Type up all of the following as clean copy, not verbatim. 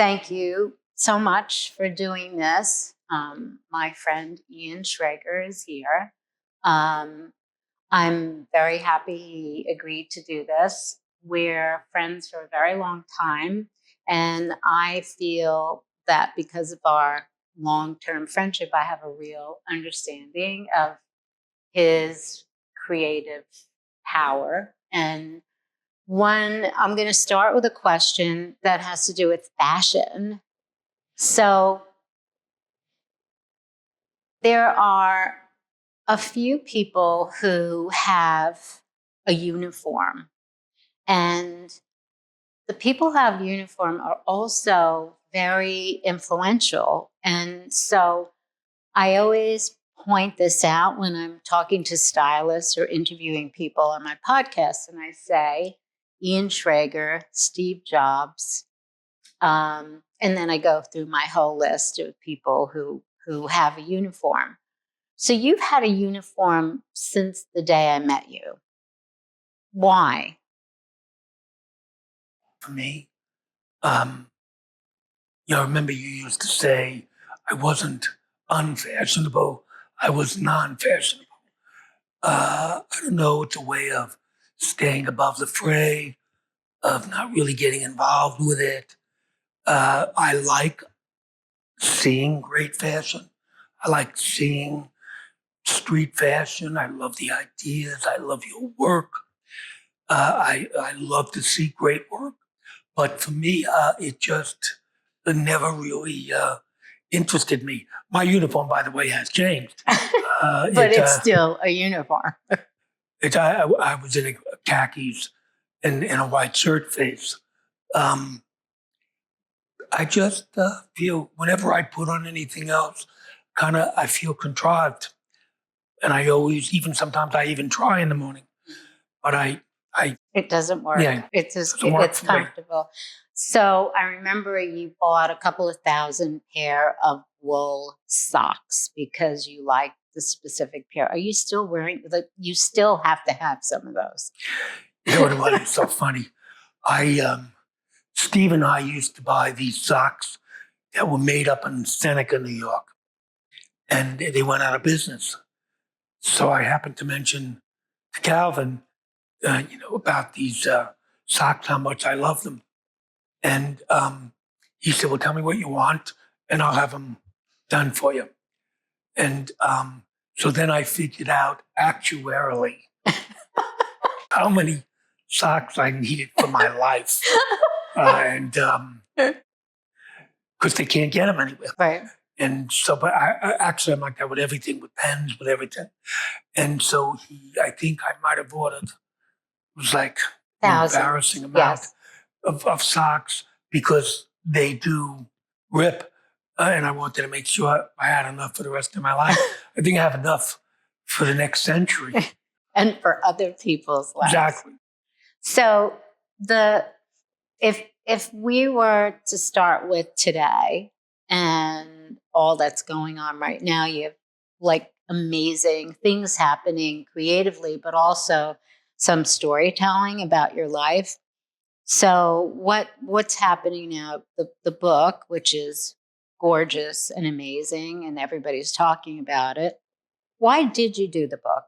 Thank you so much for doing this. My friend Ian Schrager is here. Um, I'm very happy he agreed to do this. We're friends for a very long time, and I feel that because of our long-term friendship, I have a real understanding of his creative power. And I'm going to start with a question that has to do with fashion. So there are a few people who have a uniform, and the people who have uniform are also very influential. And so I always point this out when I'm talking to stylists or interviewing people on my podcast, and I say Ian Schrager, Steve Jobs, and then I go through my whole list of people who have a uniform. So you've had a uniform since the day I met you. Why? For me, remember you used to say I wasn't unfashionable, I was non-fashionable. I don't know, it's a way of staying above the fray, of not really getting involved with it. I like seeing great fashion. I like seeing street fashion. I love the ideas. I love your work. I love to see great work. But for me, it just never really interested me. My uniform, by the way, has changed. But it's still a uniform. I was in khakis and a white shirt face. I just feel whenever I put on anything else, I feel contrived. And I always, even sometimes I even try in the morning, but it doesn't work. Yeah, it's comfortable. So I remember you bought a couple of thousand pair of wool socks because you like the specific pair. Are you still wearing you still have to have some of those? You know what? It's so funny. Steve and I used to buy these socks that were made up in Seneca, New York, and they went out of business. So I happened to mention to Calvin, about these socks, how much I love them. And he said, well, tell me what you want, and I'll have them done for you. And so then I figured out actuarially how many socks I needed for my life. And because they can't get them anywhere. Right. And so, but I'm like that with everything, with pens, with everything. And so I think I might have ordered, it was like an embarrassing amount of socks because they do rip. And I wanted to make sure I had enough for the rest of my life. I think I have enough for the next century. And for other people's lives. Exactly. So if we were to start with today and all that's going on right now, you have like amazing things happening creatively, but also some storytelling about your life. So what's happening now? The book, which is gorgeous and amazing, and everybody's talking about it. Why did you do the book?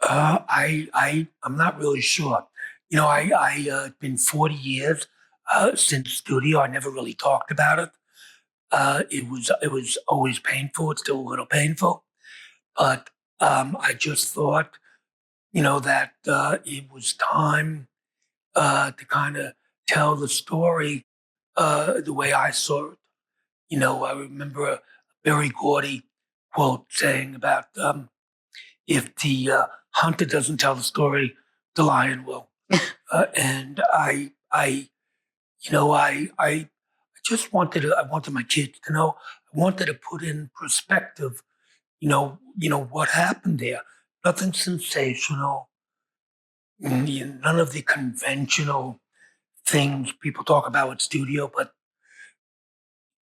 I'm not really sure. I been 40 years since studio. I never really talked about it. It was always painful. It's still a little painful, but I just thought, that it was time to kind of tell the story the way I saw it. I remember a Berry Gordy quote saying about if the hunter doesn't tell the story, the lion will. And I just I wanted my kids to know. I wanted to put in perspective, what happened there. Nothing sensational. None of the conventional things people talk about with studio, but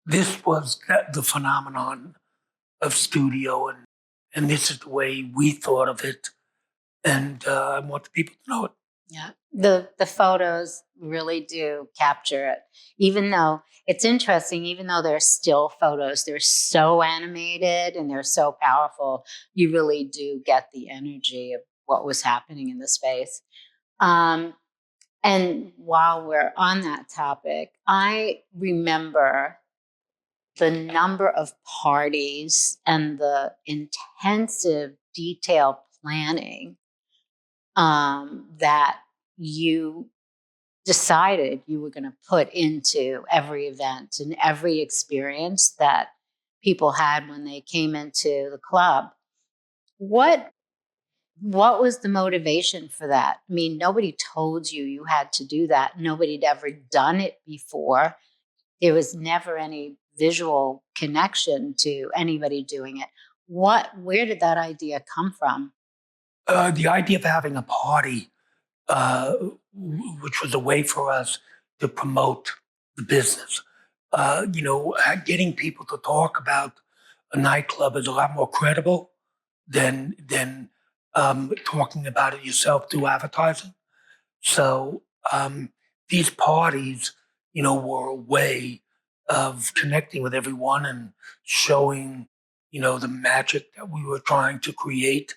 this was the phenomenon of studio, and this is the way we thought of it, and I want the people to know it. Yeah. The photos really do capture it. Even though it's interesting, even though they're still photos, they're so animated and they're so powerful, you really do get the energy of what was happening in the space. Um, and while we're on that topic, I remember the number of parties and the intensive detailed planning that you decided you were going to put into every event and every experience that people had when they came into the club. What what was the motivation for that? I mean, nobody told you you had to do that. Nobody'd ever done it before. There was never any visual connection to anybody doing it. Where did that idea come from? The idea of having a party, which was a way for us to promote the business. Getting people to talk about a nightclub is a lot more credible than talking about it yourself through advertising. So these parties, were a way of connecting with everyone and showing, the magic that we were trying to create.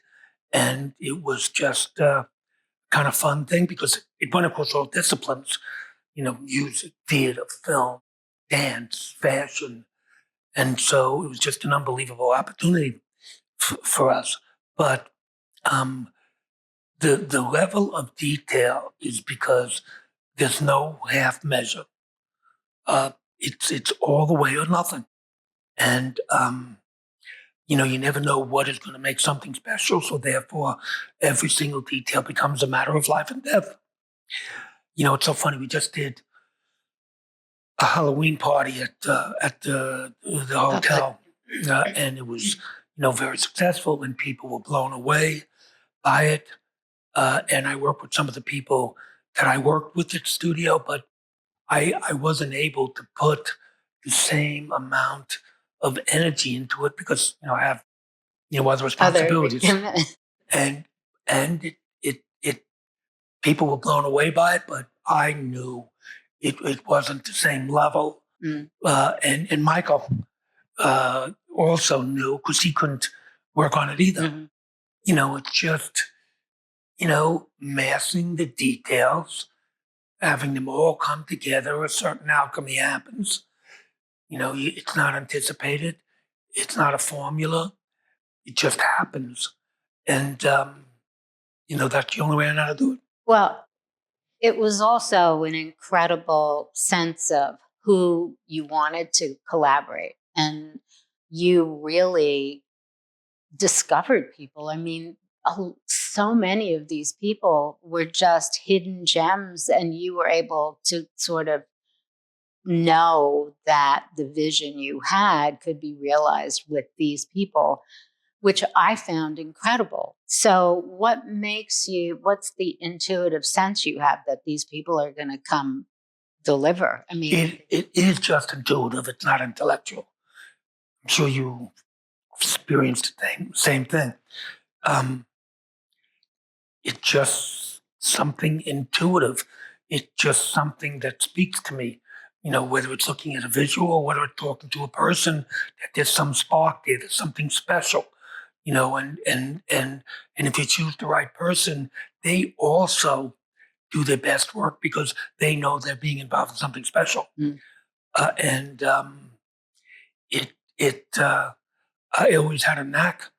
And it was just kind of fun thing because it went across all disciplines, music, theater, film, dance, fashion. And so it was just an unbelievable opportunity for us. But um, the level of detail is because there's no half measure. It's all the way or nothing. And you never know what is going to make something special. So therefore, every single detail becomes a matter of life and death. It's so funny. We just did a Halloween party at the hotel, and it was very successful, and people were blown away by it. And I worked with some of the people that I worked with at the studio, but I wasn't able to put the same amount of energy into it because I have other Other responsibilities, and it people were blown away by it, but I knew it wasn't the same level. Mm. And Michael also knew because he couldn't work on it either. Mhm. It's just massing the details, having them all come together. A certain alchemy happens. It's not anticipated. It's not a formula. It just happens, and that's the only way I know how to do it. Well, it was also an incredible sense of who you wanted to collaborate. And you really discovered people. I mean, so many of these people were just hidden gems, and you were able to sort of know that the vision you had could be realized with these people, which I found incredible. So, what's the intuitive sense you have that these people are going to come deliver? I mean, It is just intuitive. It's not intellectual. I'm sure you experienced the same thing. Um, it's just something intuitive. It's just something that speaks to me. Whether it's looking at a visual or whether it's talking to a person, that there's some spark there, there's something special. And if you choose the right person, they also do their best work because they know they're being involved in something special. mm, And it it I always had a knack,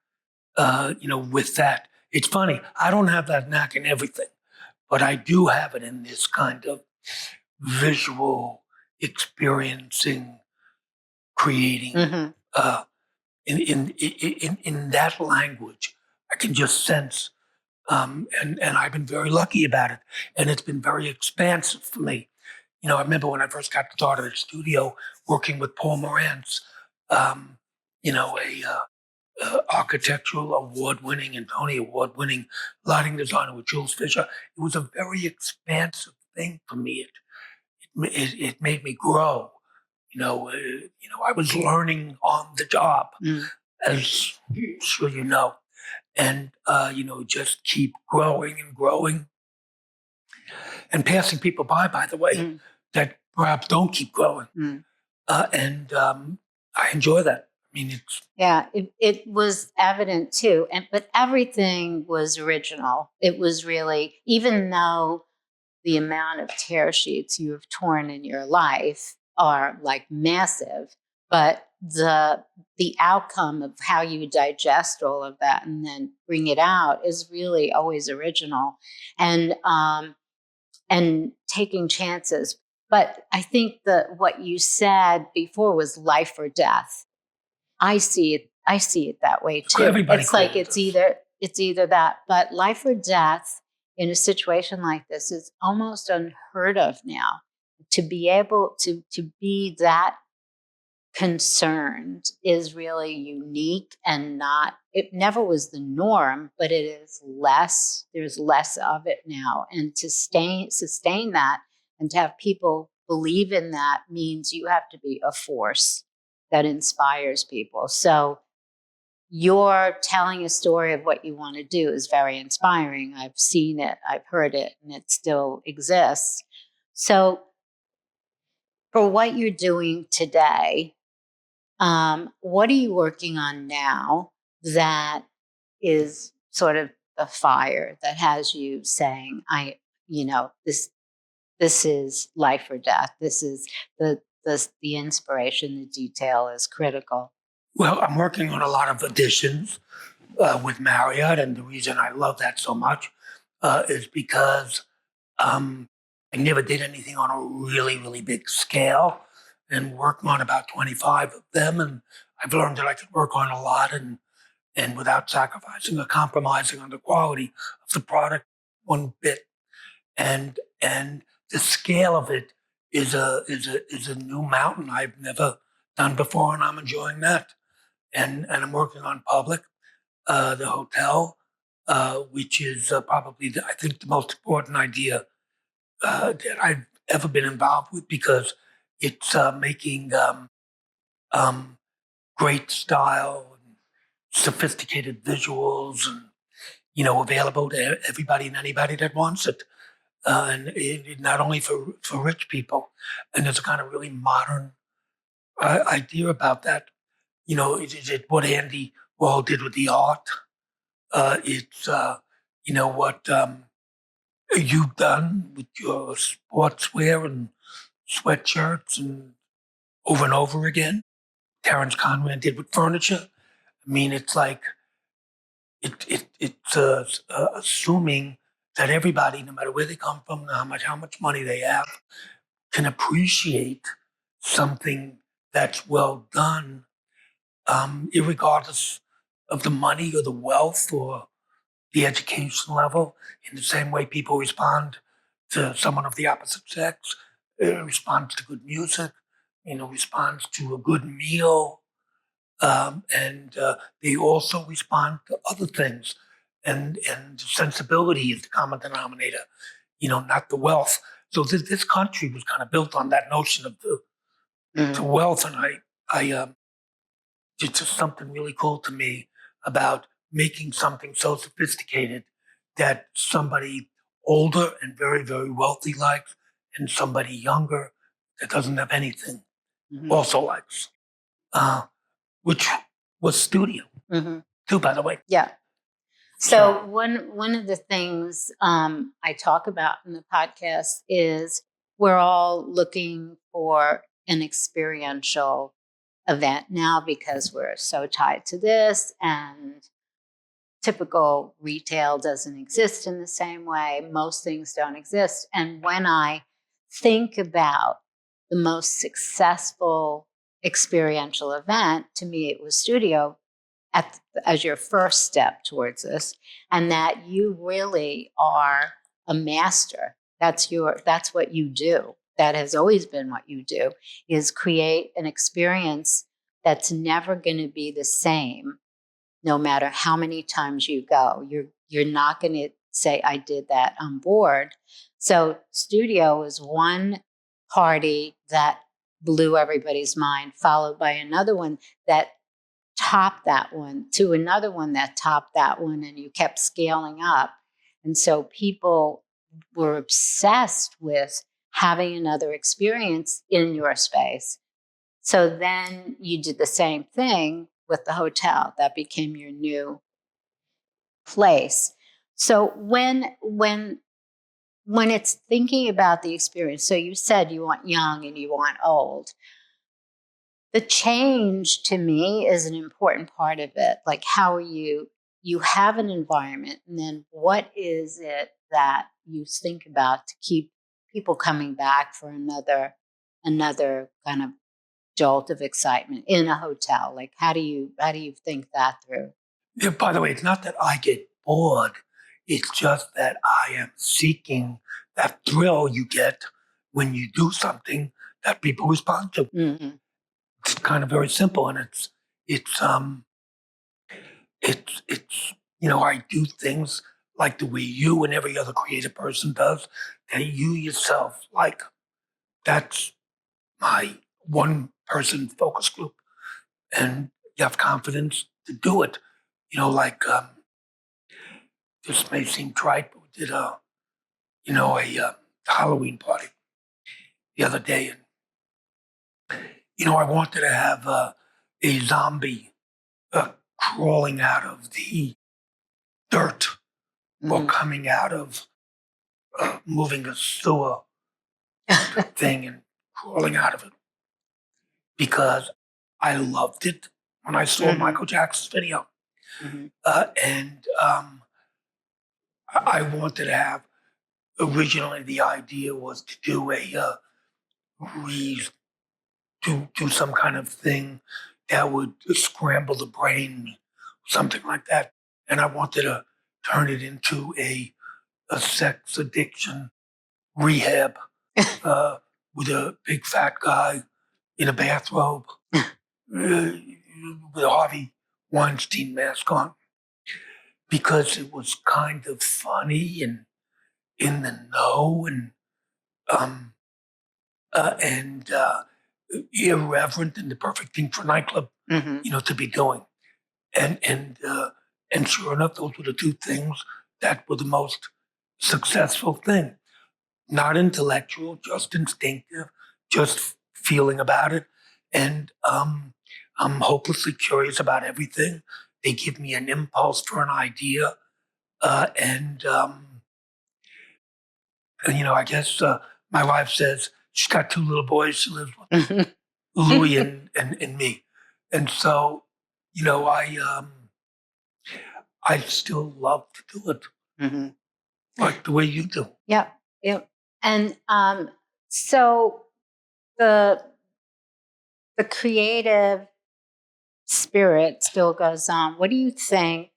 with that. It's funny. I don't have that knack in everything, but I do have it in this kind of visual experiencing, creating. mhm. Uh, in that language, I can just sense, and I've been very lucky about it, and it's been very expansive for me. I remember when I first got started at the studio working with Paul Morantz, um, a architectural award-winning and Tony award-winning lighting designer with Jules Fisher. It was a very expansive thing for me. It made me grow. I was learning on the job, Mm. as I'm sure you know, and just keep growing and growing. and passing people by the way, Mm, that perhaps don't keep growing. mm. And I enjoy that. I mean, it's Yeah, it was evident too. But everything was original. It was really, even though the amount of tear sheets you have torn in your life are like massive, but the outcome of how you digest all of that and then bring it out is really always original, and taking chances. But I think that what you said before was life or death. I see it that way too. everybody It's like calls us. it's either that, but life or death in a situation like this is almost unheard of now. To be able to be that concerned is really unique, and not, it never was the norm, but it is less, there's less of it now. And to sustain that and to have people believe in that means you have to be a force that inspires people. So you're telling a story of what you want to do is very inspiring. I've seen it, I've heard it, and it still exists. So for what you're doing today, what are you working on now that is sort of the fire that has you saying, this is life or death. This is the inspiration, the detail is critical. Well, I'm working on a lot of additions with Marriott, and the reason I love that so much is because um, I never did anything on a really, really big scale, and working on about 25 of them, and I've learned that I could work on a lot and without sacrificing or compromising on the quality of the product one bit. And the scale of it is a new mountain I've never done before, and I'm enjoying that. And I'm working on Public, the hotel, which is probably I think the most important idea that I've ever been involved with, because it's making um, great style and sophisticated visuals, and available to everybody and anybody that wants it. And not only for rich people. And there's a kind of really modern idea about that. It what Andy Wall did with the art. It's what you've done with your sportswear and sweatshirts and over again. Terrence Conran did with furniture. I mean, it's like it's assuming that everybody, no matter where they come from, how much money they have, can appreciate something that's well done, irregardless of the money or the wealth or the education level. In the same way people respond to someone of the opposite sex, responds to good music, responds to a good meal, and they also respond to other things. And sensibility is the common denominator, not the wealth. So this country was kind of built on that notion of the Mm, wealth, and I it's just something really cool to me about making something so sophisticated that somebody older and very, very wealthy likes, and somebody younger that doesn't have anything mhm, also likes, uh, which was studio mhm. too, by the way. Yeah. So So, one of the things I talk about in the podcast is we're all looking for an experiential event now because we're so tied to this, and typical retail doesn't exist in the same way. Most things don't exist. And when I think about the most successful experiential event, to me, it was studio as your first step towards this, and that you really are a master. That's what you do. That has always been what you do, is create an experience that's never going to be the same no matter how many times you go. You're not going to say, I did that, I'm bored. So studio is one party that blew everybody's mind, followed by another one that topped that one, to another one that topped that one, and you kept scaling up. And so people were obsessed with having another experience in your space. So then you did the same thing with the hotel. That became your new place. So when it's thinking about the experience, so you said you want young and you want old. The change to me is an important part of it. Like, how are you have an environment, and then what is it that you think about to keep people coming back for another kind of jolt of excitement in a hotel? Like, how do you think that through? Yeah, by the way, it's not that I get bored. It's just that I am seeking that thrill you get when you do something that people respond to. Hmm. It's kind of very simple, and it's I do things like the way you and every other creative person does that you yourself like. That's my one person focus group, and you have confidence to do it. Like this may seem trite, but we did a Halloween party the other day, and I wanted to have a zombie crawling out of the dirt or Hmm. coming out of moving a sewer thing and crawling out of it because I loved it when I saw Hmm. Michael Jackson's video. Hmm. And I wanted to have, originally the idea was to do re, do some kind of thing that would scramble the brain, something like that. And I wanted to turn it into a sex addiction rehab uh, with a big fat guy in a bathrobe with a Harvey Weinstein mask on because it was kind of funny and in the know um, and irreverent and the perfect thing for a nightclub, Hmm. to be doing. And sure enough, those were the two things that were the most successful thing. Not intellectual, just instinctive, just feeling about it. And I'm hopelessly curious about everything. They give me an impulse for an idea, and I guess my wife says she's got two little boys. She lives with Louis and me, and so you know I still love to do it Hmm. like the way you do. Yep. Yep. And so the the creative spirit still goes on. What do you think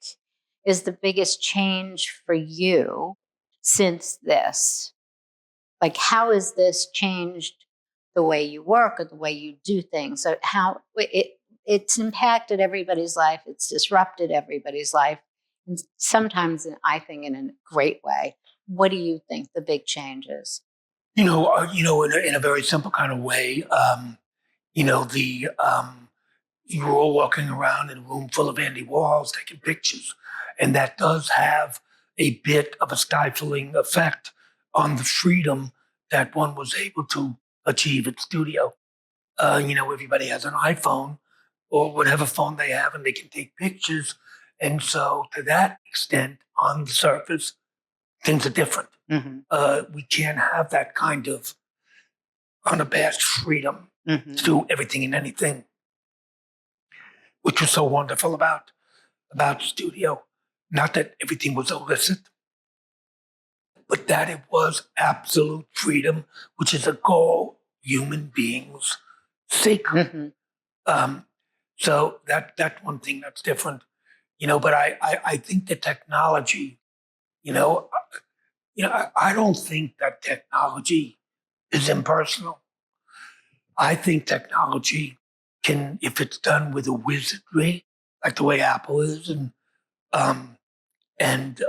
is the biggest change for you since this? Like, how has this changed the way you work or the way you do things? So how it's impacted everybody's life. It's disrupted everybody's life, and sometimes I think in a great way. What do you think the big change is? In a very simple kind of way. The you were all walking around in a room full of Andy Warhols taking pictures, and that does have a bit of a stifling effect on the freedom that one was able to achieve at studio. Everybody has an iPhone or whatever phone they have, and they can take pictures. And so, to that extent, on the surface, things are different. Hmm. We can't have that kind of unabashed freedom Hmm. to do everything and anything, which was so wonderful about the studio. Not that everything was illicit, but that it was absolute freedom, which is a goal human beings seek. Hmm. Um, so that one thing that's different, But I think the technology, you know, I don't think that technology is impersonal. I think technology can, if it's done with a wizardry, like the way Apple is, um, and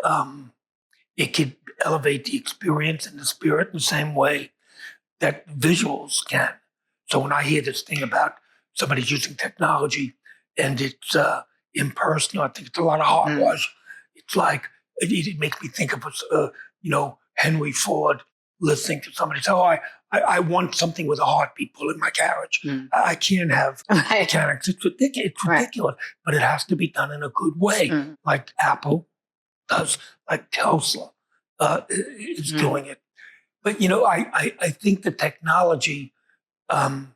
it could elevate the experience and the spirit in the same way that visuals can. So when I hear this thing about somebody's using technology and it's impersonal, I think it's a lot of hogwash. It's like it makes me think of Henry Ford listening to somebody say, "Oh, I want something with a heartbeat pulling my carriage. I can't have mechanics. It's ridiculous. It's ridiculous, but it has to be done in a good way, like Apple does, like Tesla is doing it. But I think the technology um,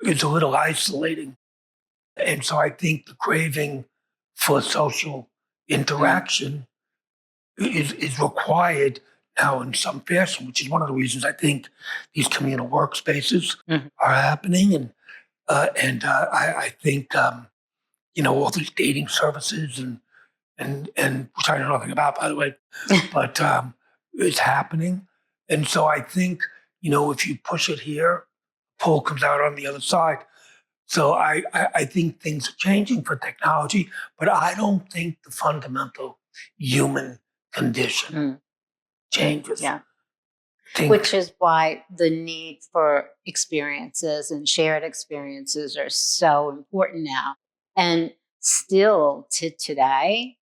is a little isolating, and so I think the craving for social interaction is required now in some fashion, which is one of the reasons I think these communal workspaces are happening, and I think all these dating services and which I know nothing about, by the way, but it's happening, and so I think if you push it here, pull comes out on the other side. So I think things are changing for technology, but I don't think the fundamental human condition changes. Yeah. Which is why the need for experiences and shared experiences are so important now. And still to today,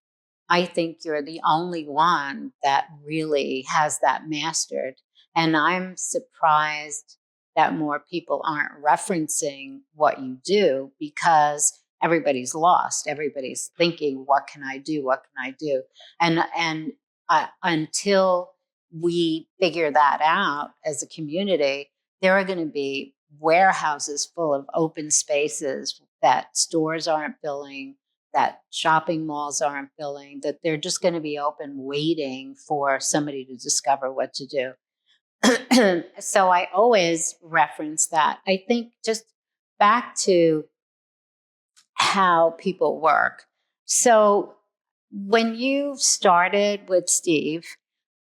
I think you're the only one that really has that mastered. And I'm surprised that more people aren't referencing what you do because everybody's lost. Everybody's thinking, what can I do? What can I do? And until we figure that out as a community, there are going to be warehouses full of open spaces that stores aren't filling, that shopping malls aren't filling, that they're just going to be open waiting for somebody to discover what to do. So I always reference that. I think just back to how people work. So when you started with Steve,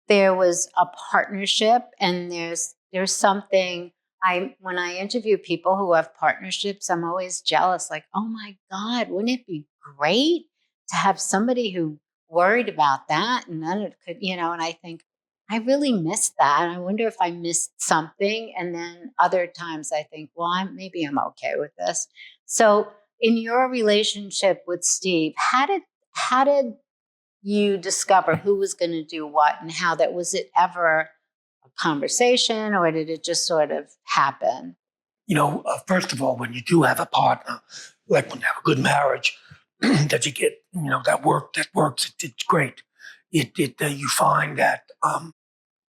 there was a partnership, and there's something. I when I interview people who have partnerships, I'm always jealous, like, oh my God, wouldn't it be great to have somebody who worried about that, and then it could, and I think I really missed that. I wonder if I missed something. And then other times I think, well, maybe I'm okay with this. So in your relationship with Steve, how did you discover who was going to do what, and how that was it ever a conversation, or did it just sort of happen? First of all, when you do have a partner, like when you have a good marriage, that you get, that works. It's great. You find that,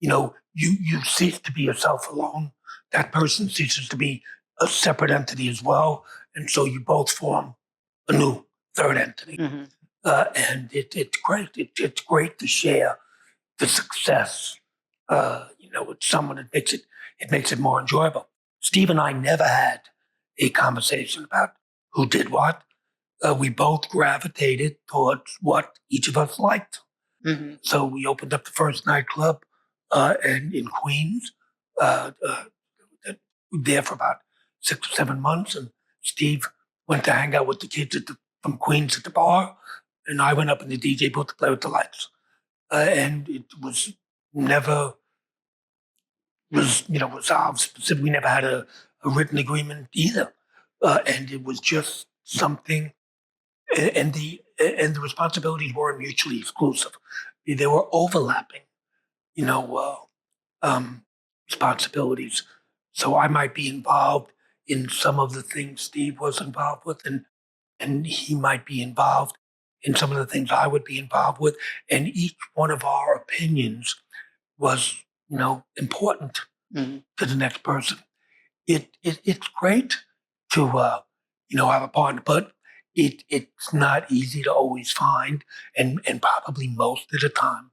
you cease to be yourself alone. That person ceases to be a separate entity as well, and so you both form a new third entity. And it's great. It's great to share the success, with someone. It makes it more enjoyable. Steve and I never had a conversation about who did what. We both gravitated towards what each of us liked. So we opened up the first nightclub and in Queens. There for about 6 or 7 months, and Steve went to hang out with the kids from Queens at the bar, and I went up in the DJ booth to play with the lights. And it was never resolved specifically. We never had a written agreement either, and it was just something. And the responsibilities weren't mutually exclusive; they were overlapping. You know, um, responsibilities. So I might be involved in some of the things Steve was involved with, and he might be involved in some of the things I would be involved with. And each one of our opinions was, important to the next person. It's great to, have a partner, but it's not easy to always find, and probably most of the time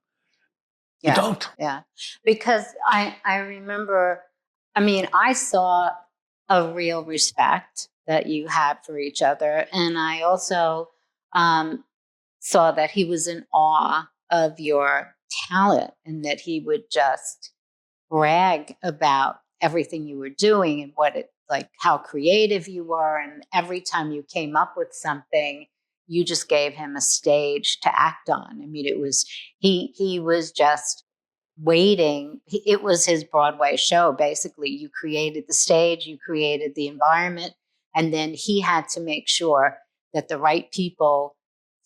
you don't. Yeah. Because I remember, I saw a real respect that you had for each other. And I also saw that he was in awe of your talent, and that he would just brag about everything you were doing and how creative you were. And every time you came up with something, you just gave him a stage to act on. He was just waiting. It was his Broadway show. Basically, you created the stage, you created the environment, and then he had to make sure that the right people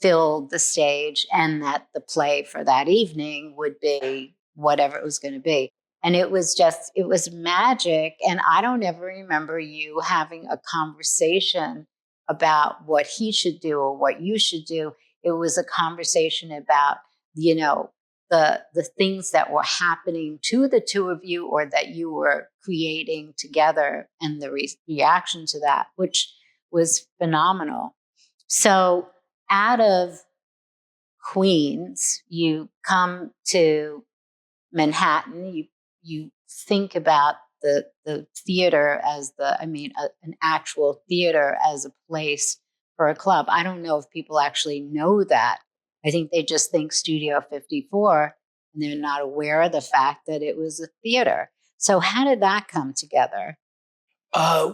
filled the stage and that the play for that evening would be whatever it was going to be. And it was magic. And I don't ever remember you having a conversation about what he should do or what you should do. It was a conversation about, the things that were happening to the two of you or that you were creating together and the reaction to that, which was phenomenal. So out of Queens, you come to Manhattan, you think about the theater as an actual theater as a place for a club. I don't know if people actually know that. I think they just think Studio 54 and they're not aware of the fact that it was a theater. So how did that come together? I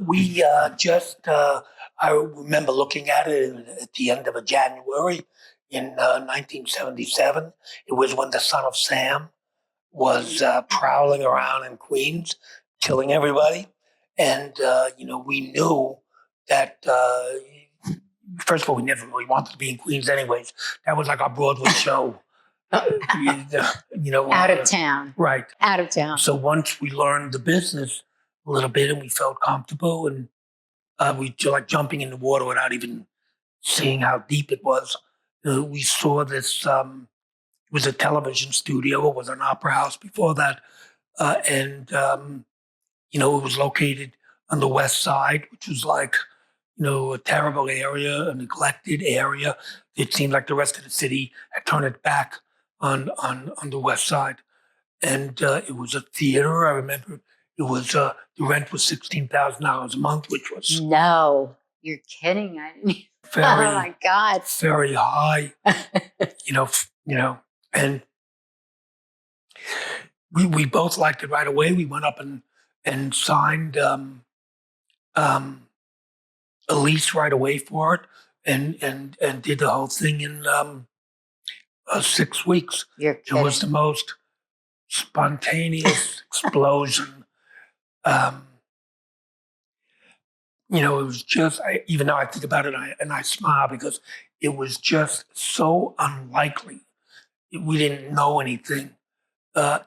remember looking at it at the end of a January in 1977. It was when the son of Sam was prowling around in Queens, killing everybody. And, we knew that, first of all, we never really wanted to be in Queens anyways. That was like our Broadway show. Out of town. Right. Out of town. So once we learned the business a little bit and we felt comfortable and we like jumping in the water without even seeing how deep it was, we saw this, it was a television studio. It was an opera house before that. It was located on the west side, which was like, a terrible area, a neglected area. It seemed like the rest of the city had turned its back on the west side. And it was a theater. I remember it was the rent was $16,000 a month, which was no, you're kidding. very, oh my God, very high. And we both liked it right away. We went up and signed a lease right away for it, and did the whole thing in 6 weeks. You're kidding. It was the most spontaneous explosion. It was just, even now I think about it and I smile because it was just so unlikely. We didn't know anything. I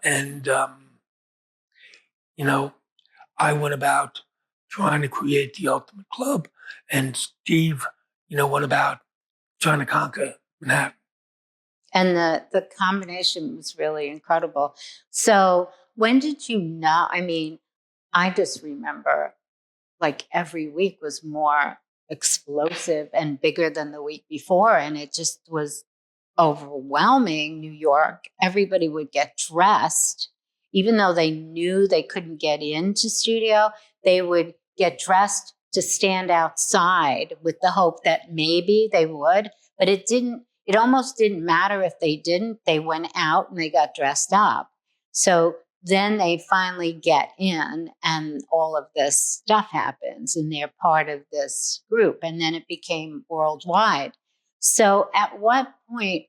went about trying to create the ultimate club, and Steve, went about trying to conquer Manhattan. And the combination was really incredible. So when did you know? I just remember like every week was more explosive and bigger than the week before. And it just was overwhelming. New York, everybody would get dressed, even though they knew they couldn't get into studio, they would get dressed to stand outside with the hope that maybe they would, but it almost didn't matter if they didn't. They went out and they got dressed up. So then they finally get in and all of this stuff happens and they're part of this group. And then it became worldwide. So at what point,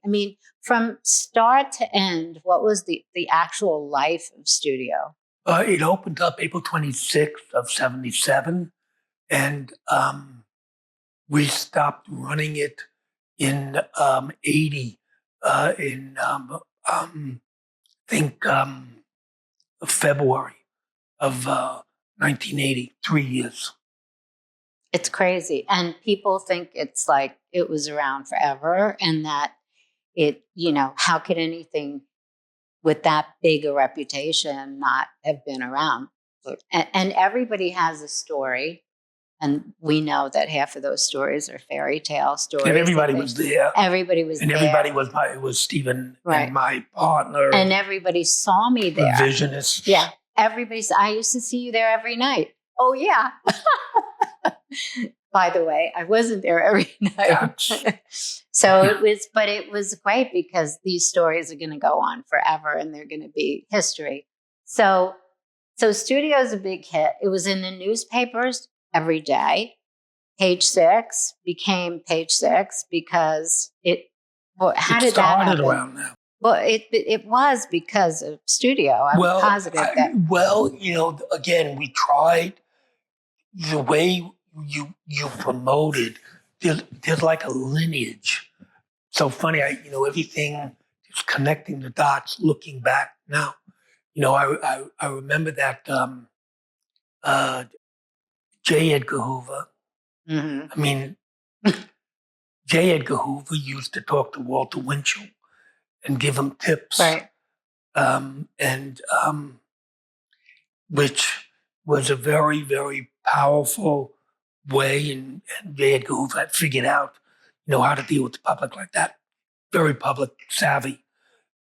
from start to end, what was the actual life of studio? It opened up April 26th of 77. And we stopped running it in 80, February of 1980, 3 years. It's crazy. And people think it's like it was around forever and that how could anything with that big a reputation not have been around? And everybody has a story. And we know that half of those stories are fairy tale stories. And everybody was there. Everybody was and there. And everybody was it was Stephen and my partner. And everybody saw me there. Visionist. Yeah. I used to see you there every night. Oh, yeah. By the way, I wasn't there every night. So it was great because these stories are going to go on forever and they're going to be history. So Studio is a big hit. It was in the newspapers every day. Page 6 became Page 6 because how did that happen? It started around now. Well, it was because of Studio. I'm positive that. Again, we tried the way you promoted. There's like a lineage so funny. Everything is connecting the dots. Looking back now, I remember that uh, J. Edgar Hoover. Mm-hmm. I mean, J. Edgar Hoover used to talk to Walter Winchell and give him tips, Right. and which was a very, very powerful way. And J. Edgar Hoover had figured out, how to deal with the public like that. Very public savvy,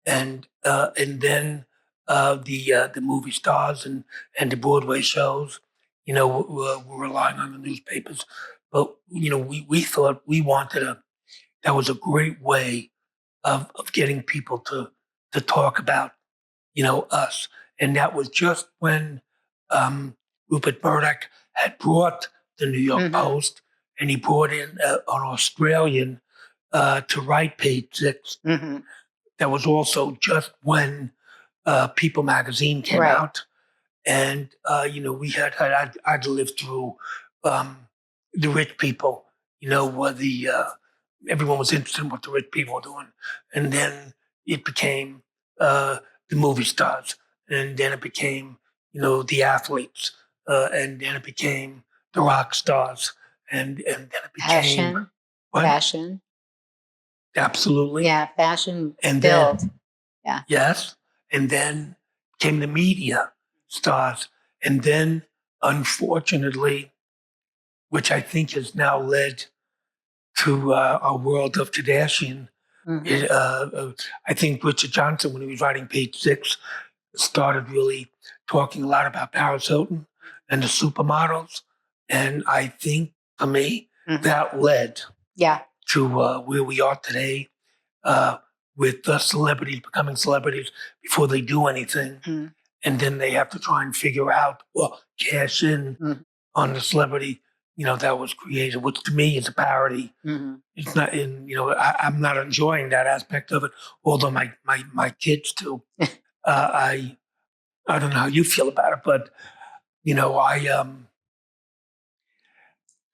and then the movie stars and the Broadway shows, were relying on the newspapers. But we thought we wanted that was a great way of getting people to talk about us. And that was just when Rupert Murdoch had brought the New York Mm-hmm. Post, and he brought in an Australian to write page 6. Mm-hmm. That was also just when People magazine came Right. out. And, I'd lived through the rich people, where everyone was interested in what the rich people were doing. And then it became the movie stars. And then it became, the athletes. And then it became the rock stars. And then it became Fashion. what? Fashion. Absolutely. Yeah. Fashion And build. then, Yeah. yes. And then came the media stars. And then, unfortunately, which I think has now led to a world of Kardashian. Mm-hmm. I think Richard Johnson, when he was writing Page 6, started really talking a lot about Paris Hilton and the supermodels. And I think, for me, Mm-hmm. that led Yeah. to where we are today, uh, with celebrities becoming celebrities before they do anything. Mm-hmm. And then they have to try and figure out, well, cash in Mm-hmm. on the celebrity, that was created, which to me is a parody. Mm-hmm. It's not in, I'm not enjoying that aspect of it, although my kids do. I don't know how you feel about it, but,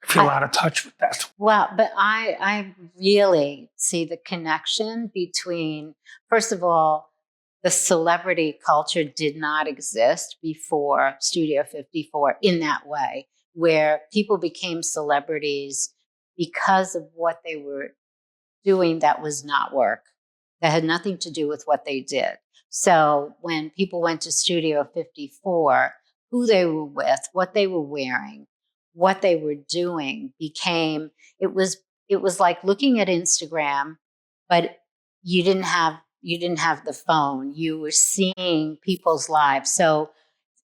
I feel out of touch with that. Well, but I really see the connection between, first of all, the celebrity culture did not exist before Studio 54 in that way, where people became celebrities because of what they were doing that was not work, that had nothing to do with what they did. So when people went to Studio 54, who they were with, what they were wearing, what they were doing became, it was like looking at Instagram, but you didn't have the phone. You were seeing people's lives. So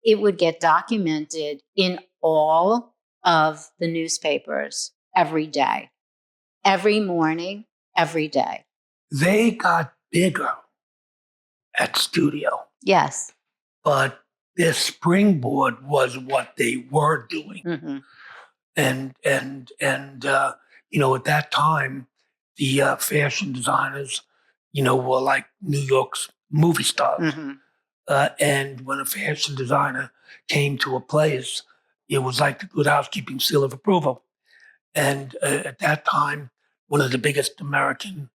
it would get documented in all of the newspapers every day, every morning, every day. They got bigger at studio, Yes. but their springboard was what they were doing. Mm-hmm. And at that time, the fashion designers, were like New York's movie stars. Mm-hmm. And when a fashion designer came to a place, it was like the Good Housekeeping seal of approval. And at that time, one of the biggest American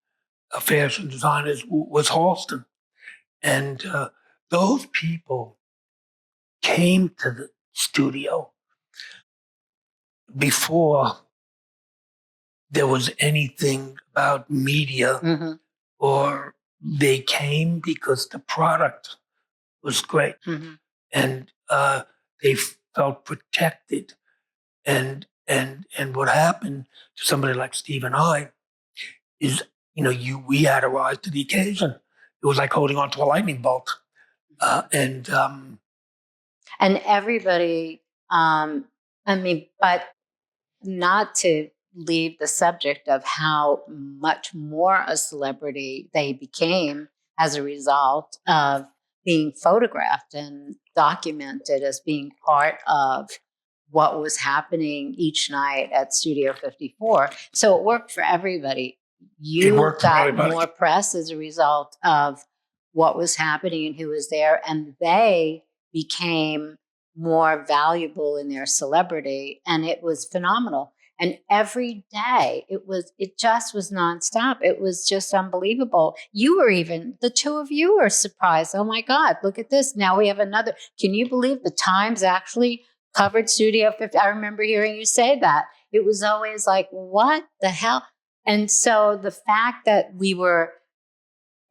fashion designers was Halston. And those people came to the studio before there was anything about media, Mm-hmm. or they came because the product was great, Mm-hmm. and they felt protected. And what happened to somebody like Steve and I is, we had to rise to the occasion. It was like holding on to a lightning bolt. And And everybody, but not to leave the subject of how much more a celebrity they became as a result of being photographed and documented as being part of what was happening each night at Studio 54. So it worked for everybody. it You worked for got everybody. more press as a result of what was happening and who was there, and they became more valuable in their celebrity, and it was phenomenal. And every day it just was nonstop. It was just unbelievable. The two of you were surprised. Oh my God, look at this. Now we have another. Can you believe the Times actually covered Studio 50? I remember hearing you say that. It was always like, what the hell? And so the fact that we were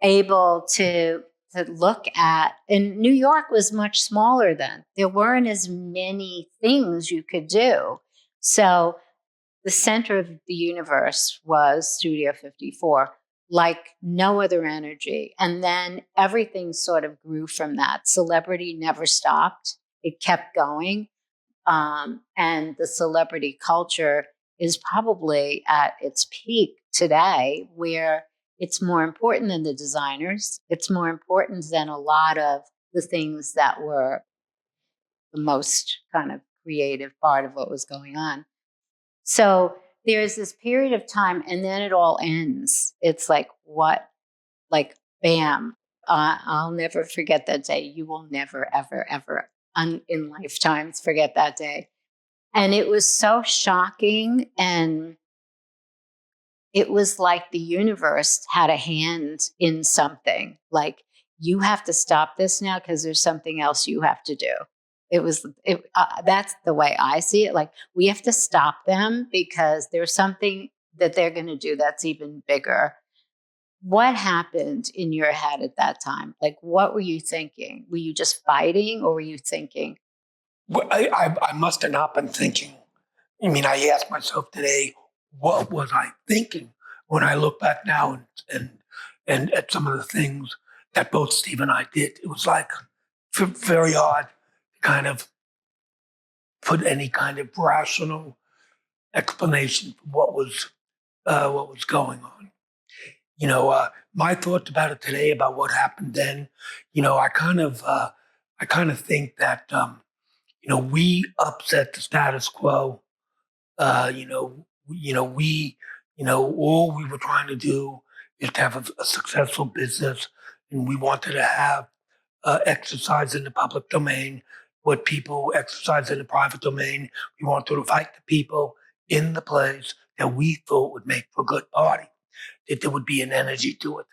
able to look at, and New York was much smaller then. There weren't as many things you could do. So the center of the universe was Studio 54, like no other energy. And then everything sort of grew from that. Celebrity never stopped. It kept going. And the celebrity culture is probably at its peak today, where it's more important than the designers. It's more important than a lot of the things that were the most kind of creative part of what was going on. So there's this period of time, and then it all ends. It's like, what? Like, bam. I'll never forget that day. You will never, ever, ever in lifetimes forget that day. And it was so shocking. And it was like the universe had a hand in something. Like, you have to stop this now because there's something else you have to do. That's the way I see it. Like, we have to stop them because there's something that they're going to do that's even bigger. What happened in your head at that time? Like, what were you thinking? Were you just fighting, or were you thinking? Well, I must have not been thinking. I mean, I asked myself today, what was I thinking when I look back now and at some of the things that both Steve and I did? It was like very hard to kind of put any kind of rational explanation for what was going on. My thoughts about it today, about what happened then. I kind of think that we upset the status quo. All we were trying to do is to have a successful business, and we wanted to have exercise in the public domain what people exercise in the private domain. We wanted to invite the people in the place that we thought would make for a good party, that there would be an energy to it,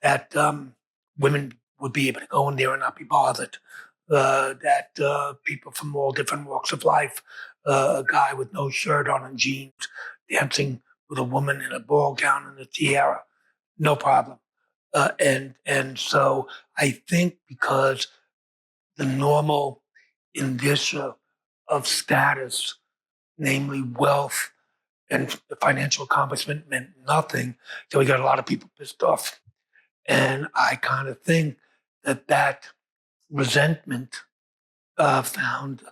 that women would be able to go in there and not be bothered, that people from all different walks of life, a guy with no shirt on and jeans dancing with a woman in a ball gown and a tiara, no problem. And so I think because the normal indicia of status, namely wealth and financial accomplishment, meant nothing, so we got a lot of people pissed off. And I kind of think that resentment found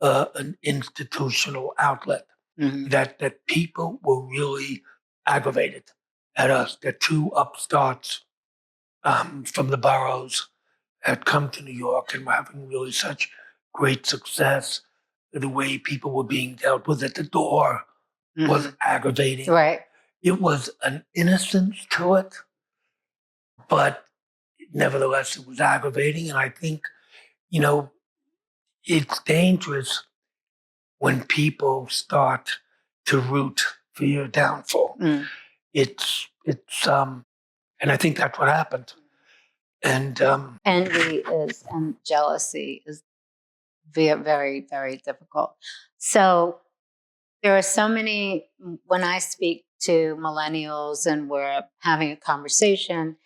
an institutional outlet. Mm-hmm. That people were really aggravated at us. That two upstarts from the boroughs had come to New York and were having really such great success. The way people were being dealt with at the door was aggravating. Right. It was an innocence to it, but nevertheless, it was aggravating. And I think, you know, it's dangerous when people start to root for your downfall. And I think that's what happened. And Envy and jealousy is very, very, very difficult. So there are so many, when I speak to millennials and we're having a conversation,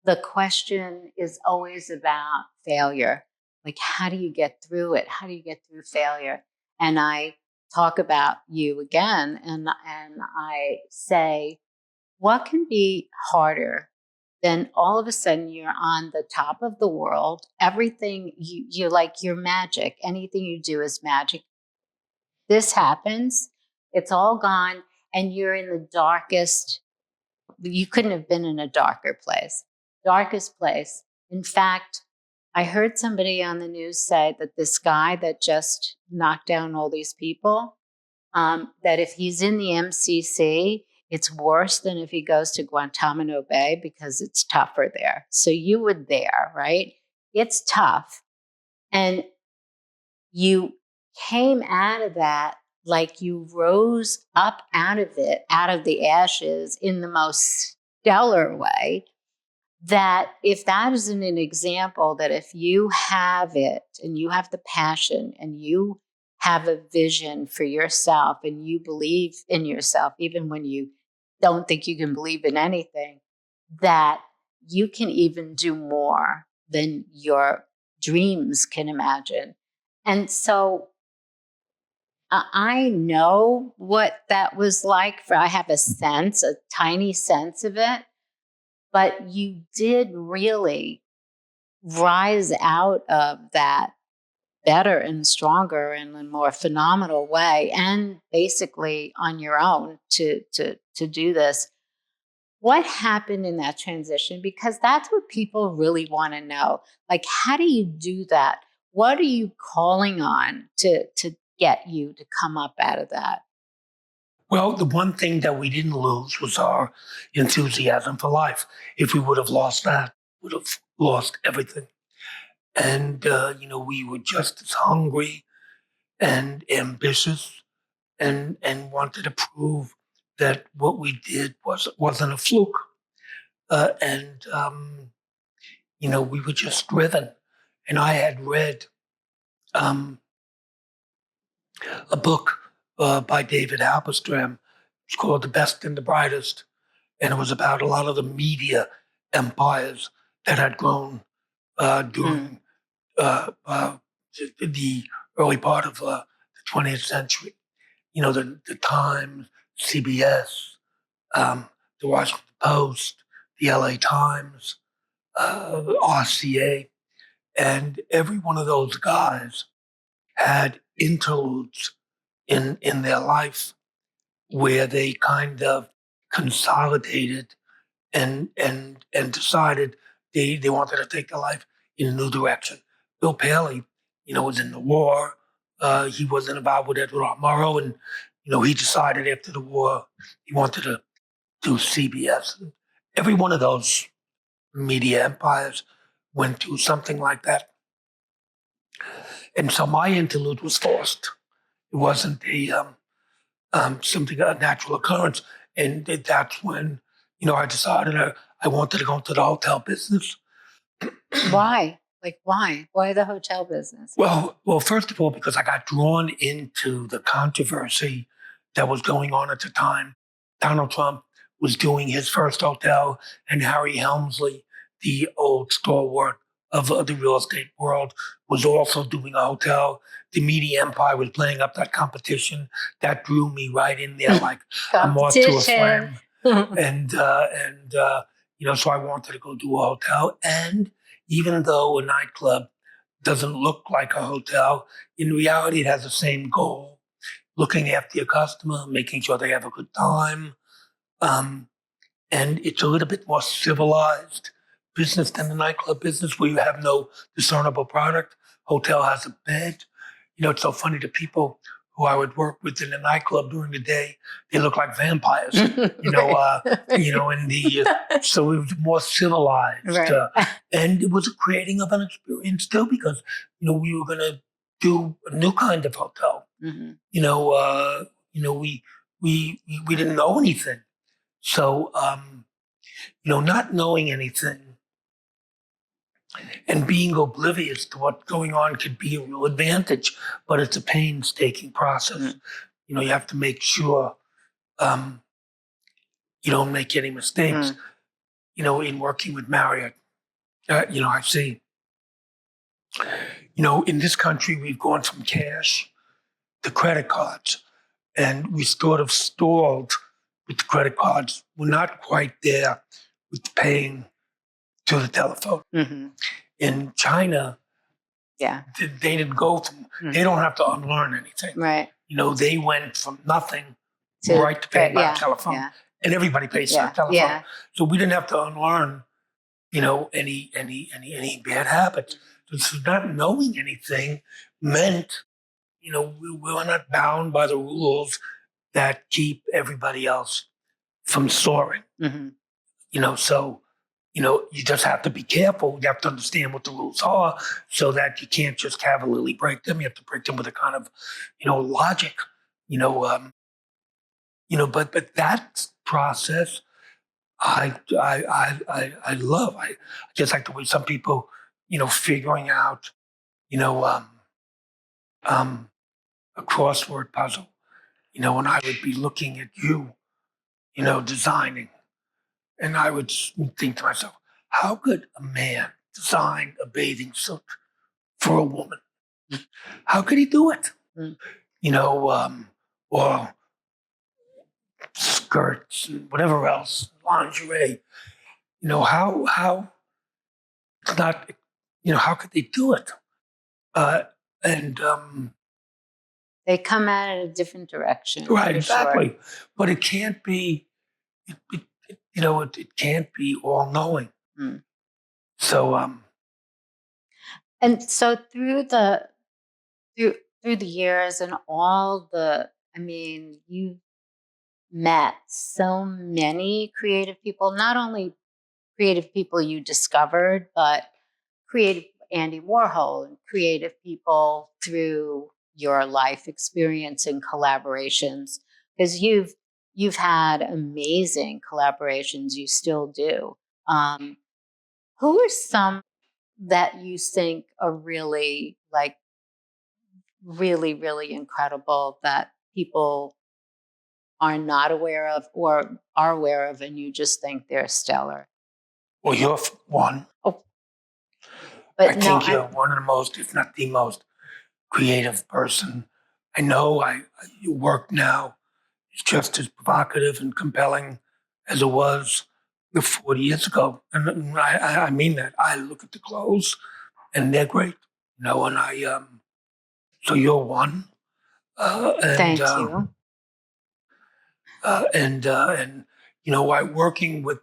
the question is always about failure. Like, how do you get through it? How do you get through failure? And I talk about you again, and I say, what can be harder than all of a sudden you're on the top of the world? Everything you're like, you're magic. Anything you do is magic. This happens, it's all gone, and you're in the darkest. You couldn't have been in a darker place, darkest place. In fact, I heard somebody on the news say that this guy that just knocked down all these people, that if he's in the MCC, it's worse than if he goes to Guantanamo Bay because it's tougher there. So you were there, right? It's tough. And you came out of that like you rose up out of it, out of the ashes in the most stellar way. That if that isn't an example, that if you have it and you have the passion and you have a vision for yourself and you believe in yourself, even when you don't think you can believe in anything, that you can even do more than your dreams can imagine. And so I know what that was like. I have a sense, a tiny sense of it, but you did really rise out of that better and stronger and in a more phenomenal way, and basically on your own to do this. What happened in that transition? Because that's what people really want to know. Like, how do you do that? What are you calling on to get you to come up out of that? Well, the one thing that we didn't lose was our enthusiasm for life. If we would have lost that, we would have lost everything. And we were just as hungry and ambitious, and wanted to prove that what we did wasn't a fluke. And we were just driven. And I had read um, a book by David Halberstam. It's called "The Best and the Brightest," and it was about a lot of the media empires that had grown during the early part of the 20th century. The Times, CBS, the Washington Post, the LA Times, RCA, and every one of those guys had interludes in their life where they kind of consolidated and decided they wanted to take their life in a new direction. Bill Paley, was in the war. He wasn't involved with Edward R. Murrow, and he decided after the war he wanted to do CBS. And every one of those media empires went through something like that, and so my interlude was forced. It wasn't something a natural occurrence, and that's when I decided I wanted to go into the hotel business. Why? Like, why? Why the hotel business? Well, first of all, because I got drawn into the controversy that was going on at the time. Donald Trump was doing his first hotel, and Harry Helmsley, the old stalwart of the real estate world, was also doing a hotel. The media empire was playing up that competition. That drew me right in there like a moth to a flame. So I wanted to go do a hotel. And even though a nightclub doesn't look like a hotel, in reality, it has the same goal: looking after your customer, making sure they have a good time. Um, and it's a little bit more civilized business than the nightclub business, where you have no discernible product. Hotel has a bed. It's so funny to people who I would work with in the nightclub during the day. They look like vampires. So it was more civilized, Right. and it was a creating of an experience too, because we were going to do a new kind of hotel. Mm-hmm. We didn't know anything. So, not knowing anything and being oblivious to what's going on could be a real advantage, but it's a painstaking process. Mm-hmm. You have to make sure you don't make any mistakes. In working with Marriott, I see, in this country, we've gone from cash to credit cards, and we sort of stalled with the credit cards. We're not quite there with paying to the telephone. Mm-hmm. In China, they didn't go from, they don't have to unlearn anything. Right. They went from nothing right to paying by telephone. Yeah. And everybody pays by telephone. Yeah. So we didn't have to unlearn, any bad habits. So not knowing anything meant, we were not bound by the rules that keep everybody else from soaring. Mm-hmm. So you just have to be careful. You have to understand what the rules are, so that you can't just cavalierly break them. You have to break them with a kind of, logic. you know, but that process I love. I just like the way some people, figuring out, you know, um, um, a crossword puzzle, and I would be looking at you, designing, and I would think to myself, how could a man design a bathing suit for a woman? How could he do it? Mm. You know, or skirts and whatever else, lingerie. How it's not, how could they do it? Uh, and They come at it a different direction, Right, for sure. exactly. But it can't be, it can't be all knowing. Mm. So, And so through through the years and all the, I mean, you met so many creative people, not only creative people you discovered, but creative Andy Warhol and creative people through your life experience and collaborations, because you've had amazing collaborations. You still do. Who are some that you think are really like really really incredible that people are not aware of or are aware of, and you just think they're stellar? well, you're one. Oh, I but no, think you're one of the most, if not the most, creative person I know. Your work now is just as provocative and compelling as it was 40 years ago, and I mean that. I look at the clothes, and they're great, and so you're one, and thank you. and I working with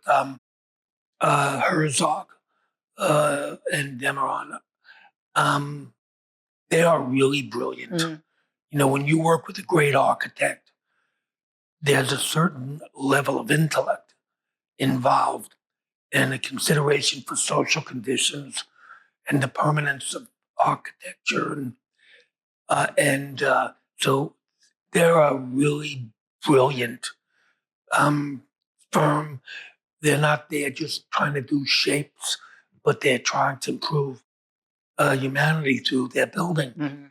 Herzog and Demeron. Um, they are really brilliant. Mm, When you work with a great architect, there's a certain level of intellect involved and a consideration for social conditions and the permanence of architecture, and so they're a really brilliant um, firm. They're not there just trying to do shapes, but they're trying to improve humanity through their building. mhm.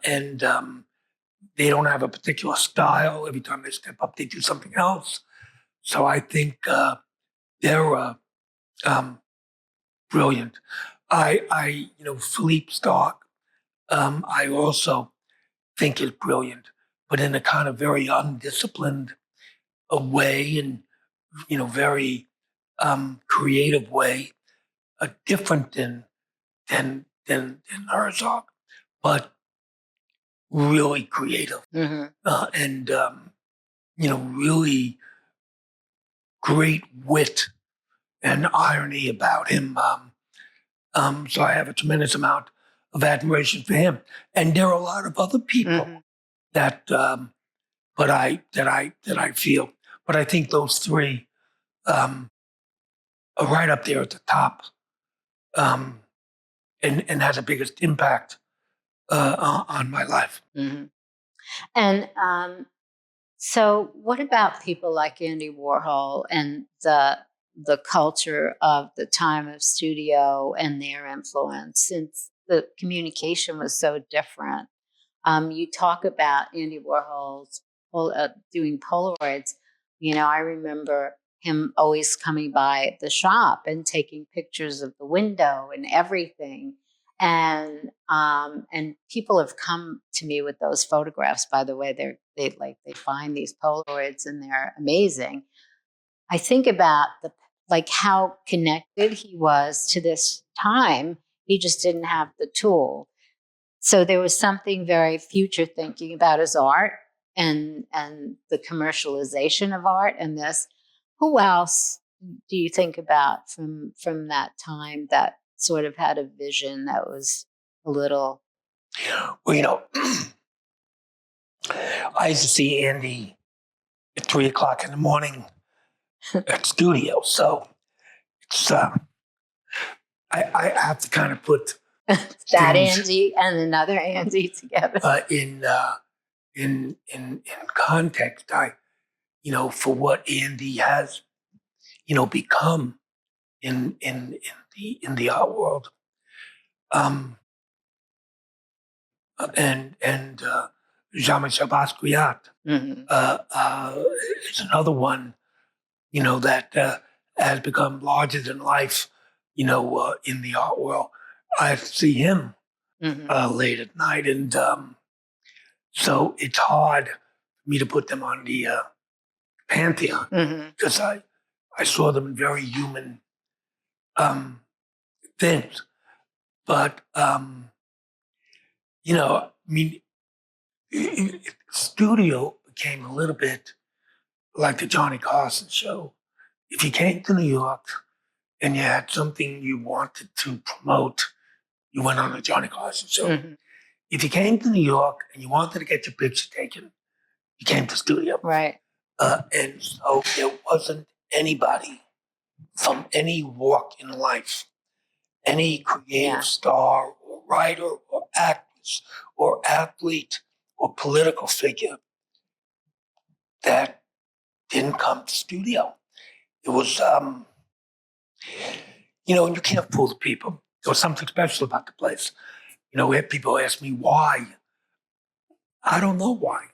And they don't have a particular style. Every time they step up, they do something else. So I think they're um, brilliant. Philippe Stark, I also think is brilliant, but in a kind of very undisciplined way and, very creative way, different than Herzog, but really creative Mhm. and really great wit and irony about him. So I have a tremendous amount of admiration for him, and there are a lot of other people Mhm. that, that I feel, but I think those three um, are right up there at the top, um, and has the biggest impact on my life. Mhm. And so, what about people like Andy Warhol and the culture of the time of studio and their influence, since the communication was so different? You talk about Andy Warhol's doing Polaroids. I remember him always coming by the shop and taking pictures of the window and everything. And people have come to me with those photographs. By the way, they find these Polaroids and they're amazing. I think about the like how connected he was to this time. He just didn't have the tool, so there was something very future thinking about his art and the commercialization of art and this. Who else do you think about from that time that sort of had a vision that was a little Well, I used to see Andy at 3 o'clock in the morning at studio, so it's I have to kind of put that things Andy and another Andy together? in. in context, for what Andy has, become in the art world. Um, and Jean-Michel Basquiat Mhm. is another one, that has become larger than life, in the art world. I see him Mhm. late at night, and so it's hard for me to put them on the pantheon Mhm. because I saw them in very human um, things. But I mean, studio became a little bit like the Johnny Carson show. If you came to New York and you had something you wanted to promote, you went on the Johnny Carson show. Mhm. If you came to New York and you wanted to get your picture taken, you came to studio. Right. And so there wasn't anybody from any walk in life, any creative Yeah. star or writer or actress or athlete or political figure that didn't come to studio. It was, and you can't fool the people. There was something special about the place. We had people ask me why. I don't know why.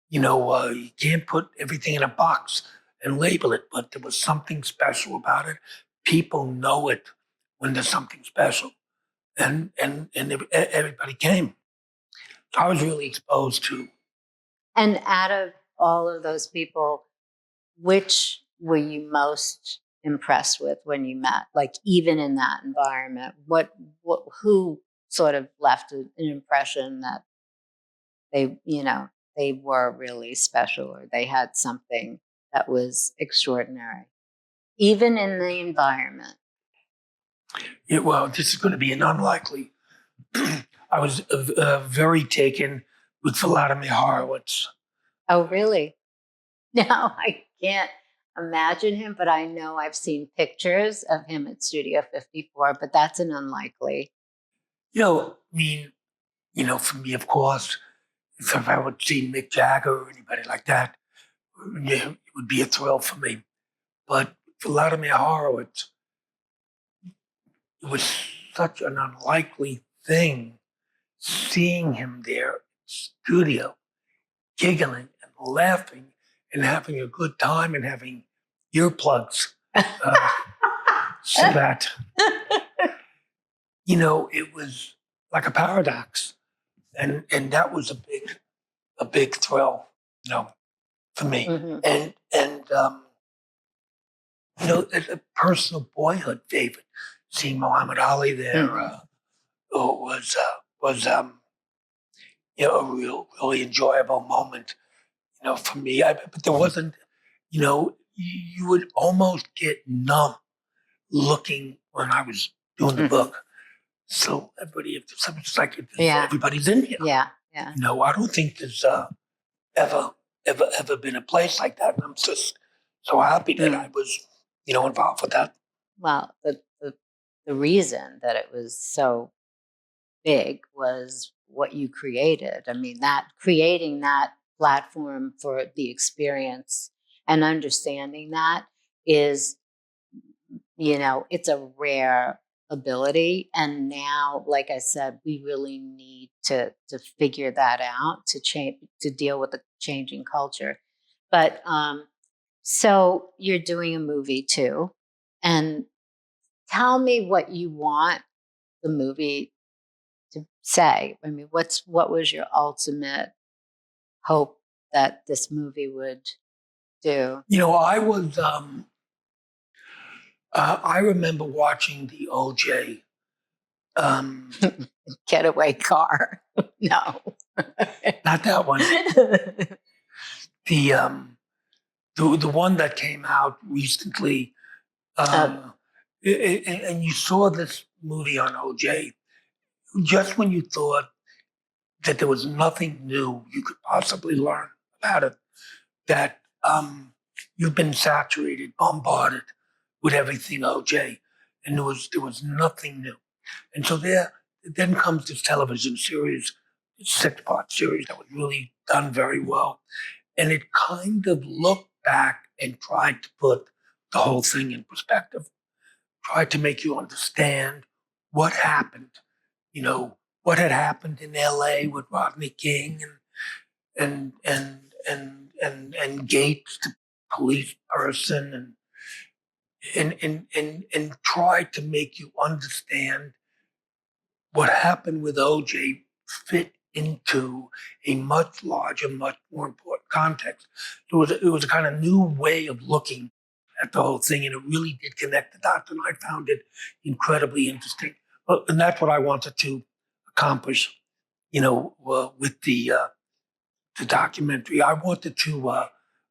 You can't put everything in a box and label it, but there was something special about it. People know it when there's something special, and everybody came. So I was really exposed to. And out of all of those people, which were you most impressed with when you met? Like even in that environment, who sort of left an impression that they were really special or they had something that was extraordinary, even in the environment? Yeah, well, this is going to be an unlikely. I was very taken with Vladimir Horowitz. Oh, really? No, I can't imagine him, but I know I've seen pictures of him at Studio 54, but that's an unlikely. I mean, for me, of course, if I would see Mick Jagger or anybody like that, yeah, it would be a thrill for me. But Vladimir Horowitz, it was such an unlikely thing seeing him there in studio, giggling and laughing and having a good time and having earplugs. So that, it was like a paradox. And that was a big thrill, for me. Mhm. And a personal boyhood favorite, seeing Muhammad Ali there Mhm. was a really enjoyable moment, for me. But there wasn't, you would almost get numb looking when I was doing the Mhm. book. Celebrity, it's like Yeah, everybody's in here. yeah, yeah. I don't think there's ever, ever been a place like that. And I'm just so happy that I Mm. was, involved with that. Well, the reason that it was so big was what you created. I mean, that creating that platform for the experience and understanding that is, it's a rare ability. And now, like I said, we really need to figure that out to change, to deal with the changing culture. But so you're doing a movie too, and tell me what you want the movie to say. I mean, what was your ultimate hope that this movie would do? I remember watching the OJ. Um, Getaway car. No. Not that one. The the one that came out recently. Uh, And you saw this movie on OJ just when you thought that there was nothing new you could possibly learn about it, that you've been saturated, bombarded with everything OJ, and there was nothing new. And so then comes this television series 6-part series that was really done very well. And it kind of looked back and tried to put the whole thing in perspective, tried to make you understand what happened, what had happened in LA with Rodney King and Gates, the police person, and tried to make you understand what happened with OJ fit into a much larger, much more important context. It was a kind of new way of looking at the whole thing, and it really did connect the dots, and I found it incredibly interesting. Well, and that's what I wanted to accomplish, with the documentary. I wanted to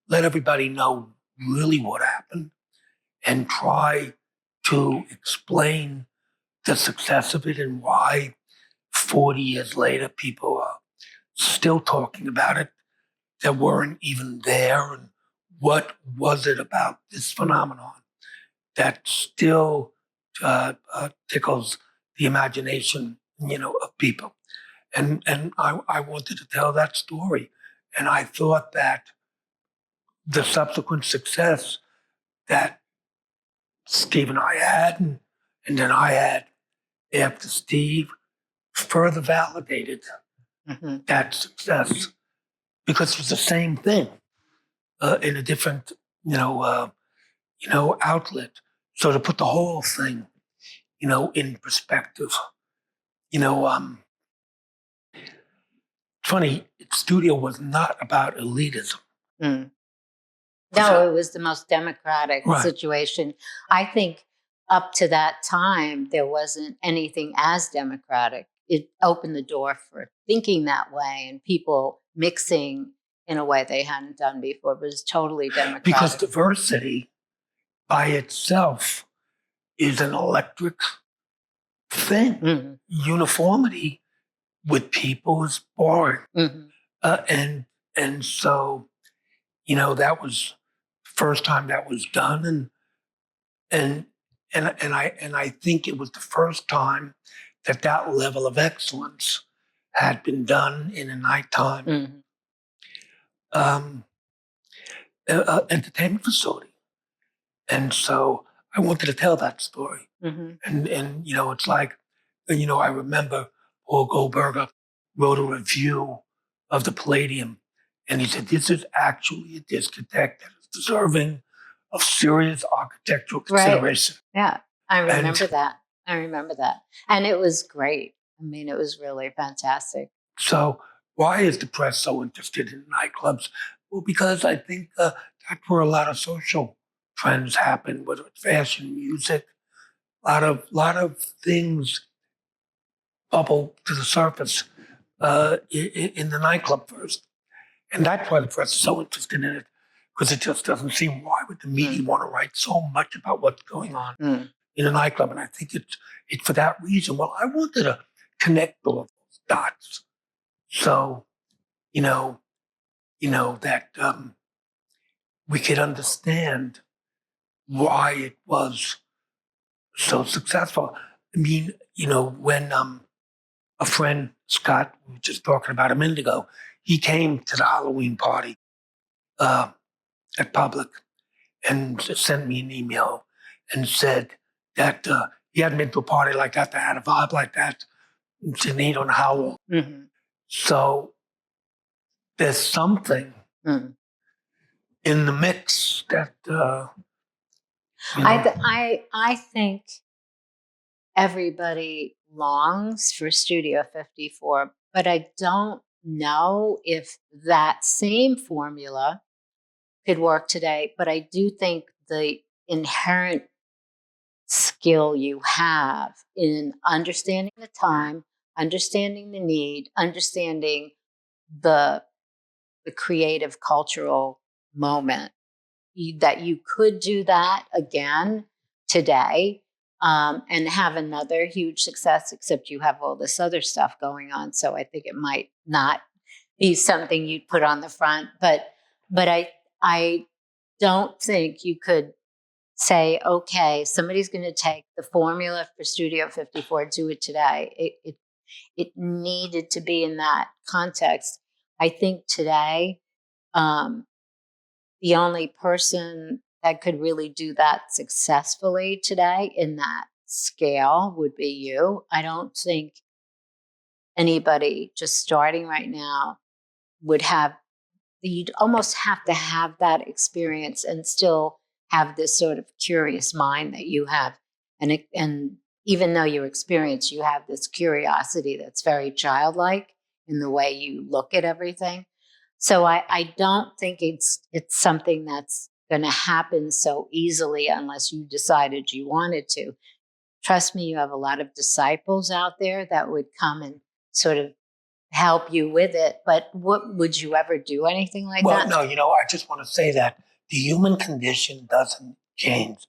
let everybody know really what happened and try to explain the success of it and why 40 years later people are still talking about it that weren't even there, and what was it about this phenomenon that still tickles the imagination, of people. And I wanted to tell that story. And I thought that the subsequent success that Steve and I had, and then I had after Steve, further validated Mhm. that success because it was the same thing in a different, outlet. So to put the whole thing, in perspective, you know, um, funny, studio was not about elitism. Mm. So- No, it was the most democratic Right. situation. I think up to that time, there wasn't anything as democratic. It opened the door for thinking that way and people mixing in a way they hadn't done before. It was totally Because democratic. diversity by itself is an electric thing. Mhm. Uniformity with people is boring. Mhm. And so, that was the first time that was done. And and I think it was the first time that that level of excellence had been done in a nighttime Mhm. um, entertainment facility. And so I wanted to tell that story. Mhm. And it's like, I remember Paul Goldberger wrote a review of the Palladium, and he said, "This is actually a discotheque that is deserving of serious architectural Right. consideration." Yeah. I And remember that. I remember that. And it was great. I mean, it was really fantastic. so, why is the press so interested in nightclubs? Well, because I think that's where a lot of social trends happen, whether it's fashion, music, a lot of things bubble to the surface in the nightclub first. And that's why the press is so interested in it, because it just doesn't seem, why would the media Mm. want to write so much about what's going on Mm. in a nightclub? And I think it's for that reason. Well, I wanted to connect all of those dots. So, you know, that we could understand why it was so successful. I mean, when a friend, Scott, we were just talking about a minute ago, he came to the Halloween party uh, at Public and sent me an email and said that he hadn't been to a party like that had a vibe like that since he don't know how long. Mhm. So there's something Mm. in the mix that, I think everybody longs for Studio 54, but I don't know if that same formula could work today. But I do think the inherent skill you have in understanding the time, understanding the need, understanding the creative cultural moment, that you could do that again today, and have another huge success, except you have all this other stuff going on. So I think it might not be something you'd put on the front, but I don't think you could say, okay, somebody's going to take the formula for Studio 54, do it today. it needed to be in that context. I think today, the only person that could really do that successfully today in that scale would be you. I don't think anybody just starting right now would have, you'd almost have to have that experience and still have this sort of curious mind that you have. And even though you're experienced, you have this curiosity that's very childlike in the way you look at everything. So I don't think it's something that's going to happen so easily unless you decided you wanted to. Trust me, you have a lot of disciples out there that would come and sort of help you with it. But what would you ever do anything like Well, that? no, I just want to say that the human condition doesn't change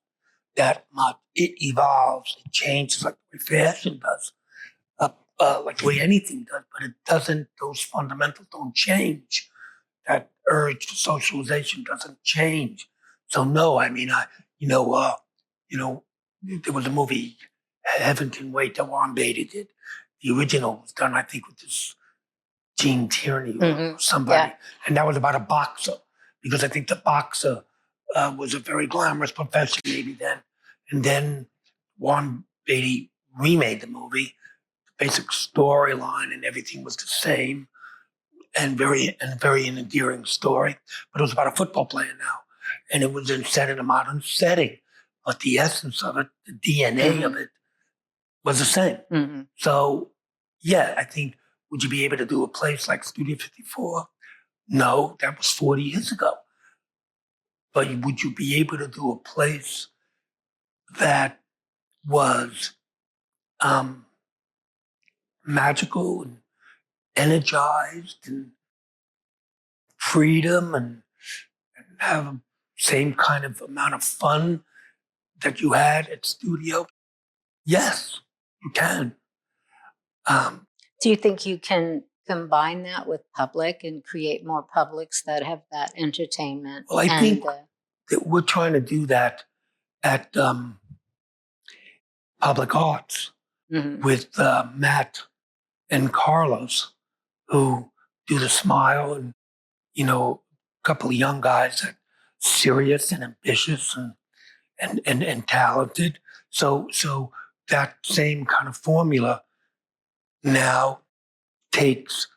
that much. It evolves, it changes like the way fashion does, like the way anything does, but it doesn't, those fundamentals don't change. That urge for socialization doesn't change. So no, I mean, you know, there was a movie, Heaven Can Wait, that Warren Beatty did. The original was done, I think, with this Gene Tierney or somebody, Yeah. and that was about a boxer because I think the boxer was a very glamorous profession maybe then, and then Warren Beatty remade the movie. The basic storyline and everything was the same, and very endearing story. But it was about a football player now, and it was set in a modern setting. But the essence of it, the DNA of it, was the same. So, yeah, I think, would you be able to do a place like Studio 54? No, that was 40 years ago. But would you be able to do a place that was magical and energized and freedom and have the same kind of amount of fun that you had at studio? Yes, you can. Do you think you can combine that with public and create more publics that have that entertainment? Well, I think that we're trying to do that at Public Arts with Matt and Carlos, who do the Smile, and a couple of young guys that serious and ambitious and talented. So that same kind of formula now takes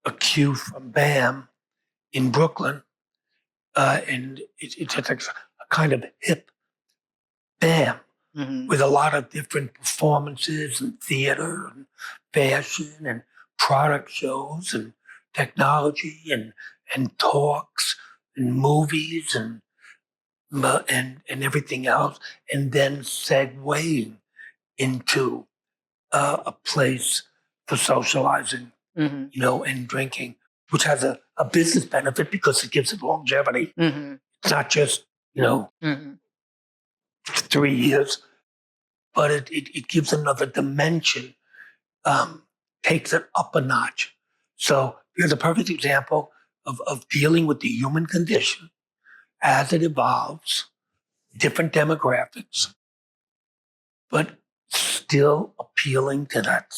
a cue from BAM in Brooklyn, and it's like a kind of hip BAM with a lot of different performances and theater and fashion and product shows and technology and talks and movies and everything else, and then segueing into a place for socializing, and drinking, which has a business benefit because it gives it longevity. It's not just, 3 years, but it gives another dimension, takes it up a notch. So here's a perfect example of dealing with the human condition as it evolves, different demographics, but still appealing to that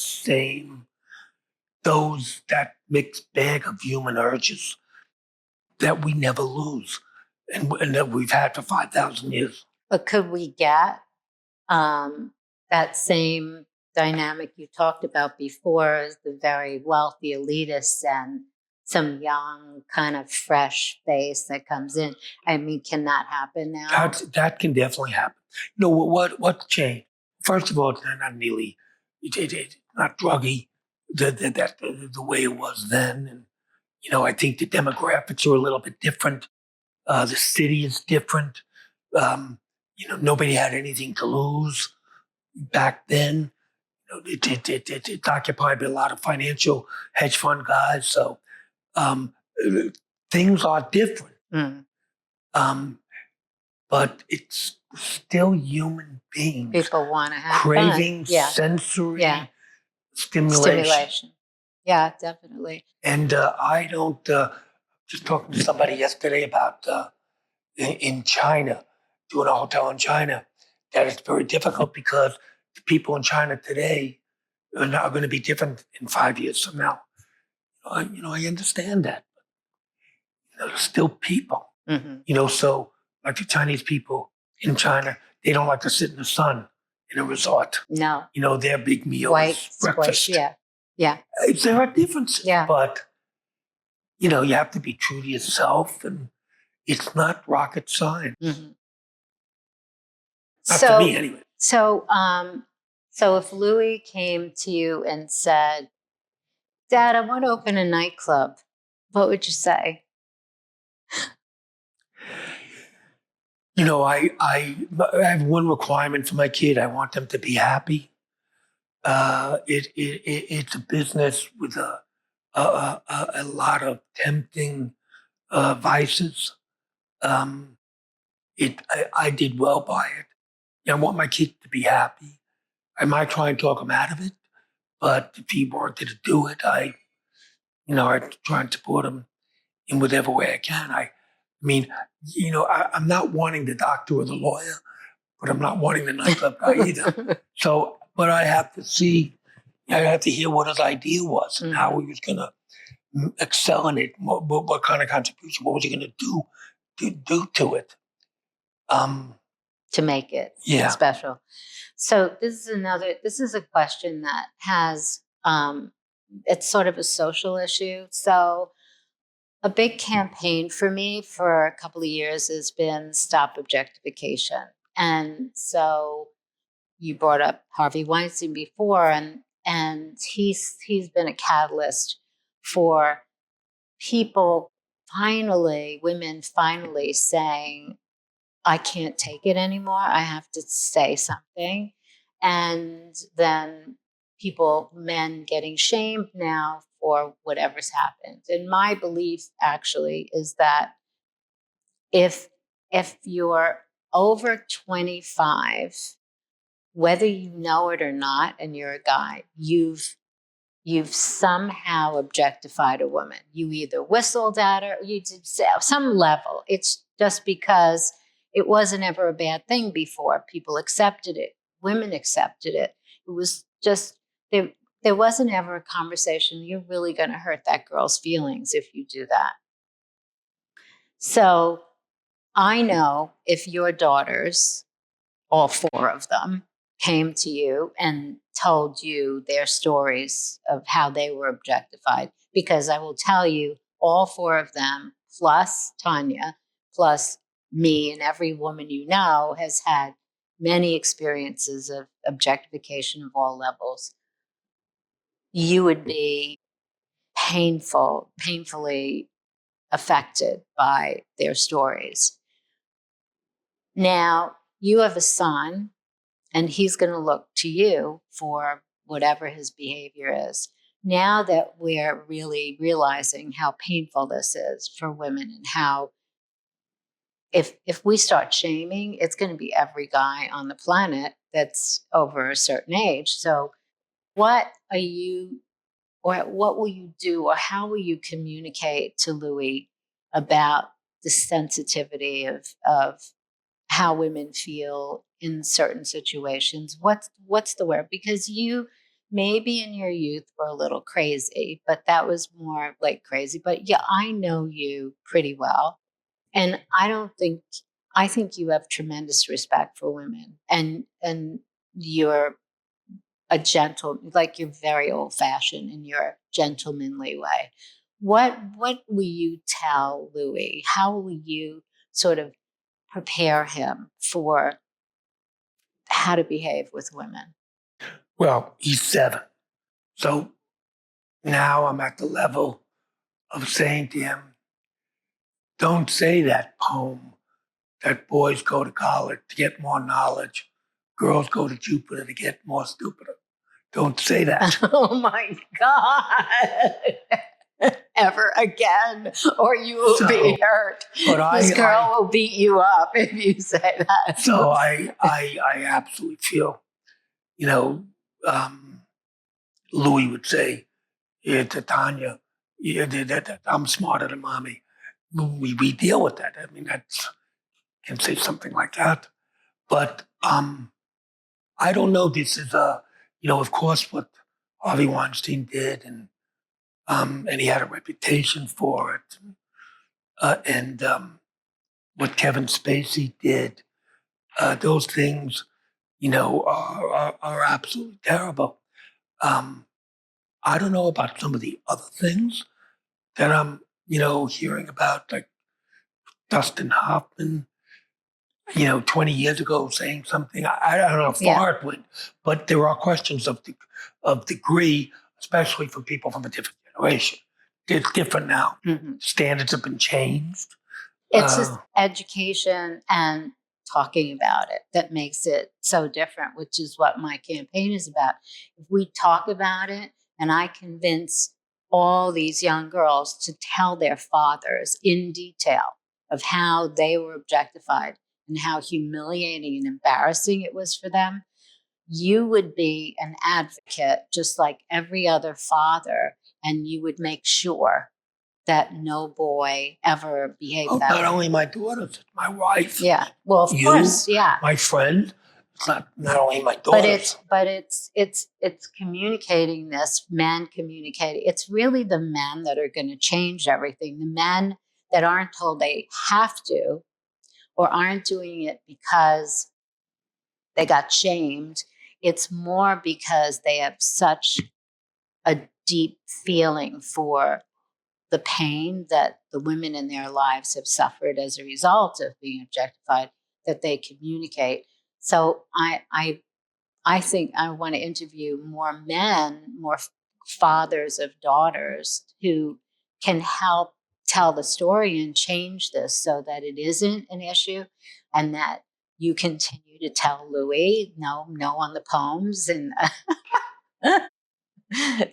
mixed bag of human urges that we never lose and that we've had for 5,000 years. But could we get that same dynamic you talked about before, as the very wealthy elitists and some young kind of fresh face that comes in? I mean, can that happen now? That can definitely happen. What changed? First of all, it's not nearly, it's not druggy the way it was then. And I think the demographics are a little bit different. The city is different. Nobody had anything to lose back then. It's occupied by a lot of financial hedge fund guys. So um, things are different. But it's still human beings. People want to have craving fun. Yeah. sensory stimulation. Yeah, definitely. And I don't, just talking to somebody yesterday about in China, doing a hotel in China, that it's very difficult because the people in China today, are going to be different in 5 years from now. I understand that. They're still people. Mm-hmm. So like the Chinese people in China, they don't like to sit in the sun in a resort. No. Their big meal White is breakfast. squish, yeah. Yeah. There are differences, Yeah. but you have to be true to yourself, and it's not rocket science. Mm-hmm. Not to me, anyway. So if Louis came to you and said, "Dad, I want to open a nightclub," what would you say? I have one requirement for my kid. I want them to be happy. It's a business with a lot of tempting vices. I did well by it. I want my kid to be happy. I might try and talk him out of it, but if he wanted to do it, I try and support him in whatever way I can. I'm not wanting the doctor or the lawyer, but I'm not wanting the nightclub guy either. So, but I have to hear what his idea was and how he was going to excel in it. What kind of contribution? What was he going to do to it? To make it special. So this is a question that has, it's sort of a social issue. So a big campaign for me for a couple of years has been Stop Objectification. And so you brought up Harvey Weinstein before, and he's been a catalyst for women finally saying, I can't take it anymore. I have to say something. And then men getting shamed now for whatever's happened. And my belief actually is that if you're over 25, whether you know it or not, and you're a guy, you've somehow objectified a woman. You either whistled at her, you did some level. It's just because it wasn't ever a bad thing before. People accepted it. Women accepted it. It was just, there wasn't ever a conversation, you're really going to hurt that girl's feelings if you do that. So I know if your daughters, all four of them, came to you and told you their stories of how they were objectified, because I will tell you, all four of them, plus Tanya, plus me and every woman you know, has had many experiences of objectification of all levels. You would be painfully affected by their stories. Now, you have a son, and he's going to look to you for whatever his behavior is. Now that we're really realizing how painful this is for women, and how if we start shaming, it's going to be every guy on the planet that's over a certain age. So what will you do, or how will you communicate to Louis about the sensitivity of how women feel in certain situations? What's the word? Because you maybe in your youth were a little crazy, but that was more like crazy. But yeah, I know you pretty well. And I think you have tremendous respect for women, and you're you're very old fashioned in your gentlemanly way. What will you tell Louis? How will you sort of prepare him for how to behave with women? Well, he's 7. So now I'm at the level of saying to him, don't say that poem that boys go to college to get more knowledge, girls go to Jupiter to get more stupider. Don't say that. Oh my God. Ever again, or you will be hurt. This girl will beat you up if you say that. So I absolutely feel, Louis would say to Tanya, that I'm smarter than mommy. We deal with that. I mean, can say something like that. But I don't know. This is of course, what Harvey Weinstein did, and he had a reputation for it, and what Kevin Spacey did, those things, are absolutely terrible. Um, I don't know about some of the other things that I'm, hearing about, like Dustin Hoffman, 20 years ago saying something. I don't know how far it went, but there are questions of degree, especially for people from a different generation. It's different now. Mm-hmm. Standards have been changed. It's just education and talking about it that makes it so different, which is what my campaign is about. If we talk about it and I convince all these young girls to tell their fathers in detail of how they were objectified and how humiliating and embarrassing it was for them, you would be an advocate just like every other father, and you would make sure that no boy ever behaved that not way. only my daughters, my wife. Yeah. Well, of course, yeah. My friend. It's not only my daughters. But it's communicating this, men communicating. It's really the men that are going to change everything. The men that aren't told they have to or aren't doing it because they got shamed. It's more because they have such a deep feeling for the pain that the women in their lives have suffered as a result of being objectified, that they communicate. So I think I want to interview more men, more fathers of daughters who can help tell the story and change this so that it isn't an issue, and that you continue to tell Louis no on the poems, and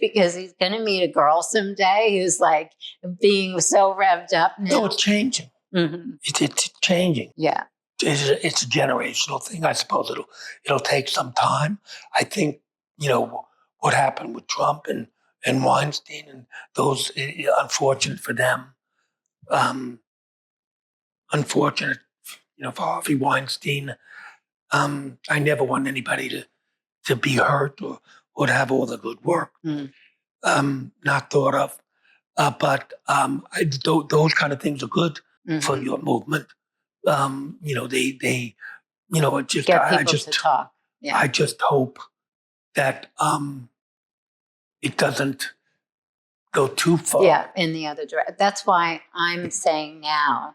because he's going to meet a girl someday who's like being so revved up now. No, it's changing. Mm-hmm. It's changing. Yeah. It's a generational thing. I suppose it'll take some time. I think, what happened with Trump and Weinstein and those, unfortunate for them. Unfortunate, for Harvey Weinstein. I never want anybody to be hurt or to have all the good work not thought of. But those kind of things are good for your movement. They it just get people to talk. Yeah. I just hope that it doesn't go too far. Yeah, in the other direction. That's why I'm saying now,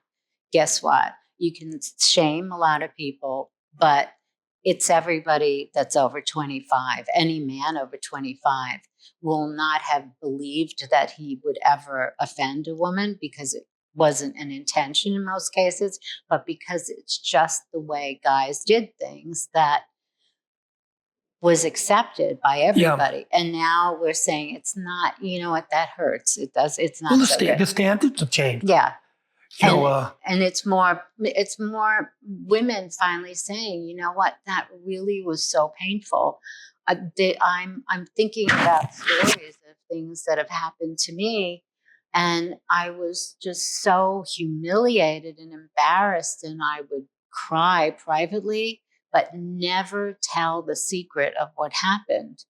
guess what? You can shame a lot of people, but it's everybody that's over 25. Any man over 25 will not have believed that he would ever offend a woman because it wasn't an intention in most cases, but because it's just the way guys did things that was accepted by everybody. Yeah. And now we're saying it's not, you know what, that hurts. It's not so good. The standards have changed. Yeah. And it's more women finally saying, you know what, that really was so painful. I'm thinking about stories of things that have happened to me, and I was just so humiliated and embarrassed, and I would cry privately, but never tell the secret of what happened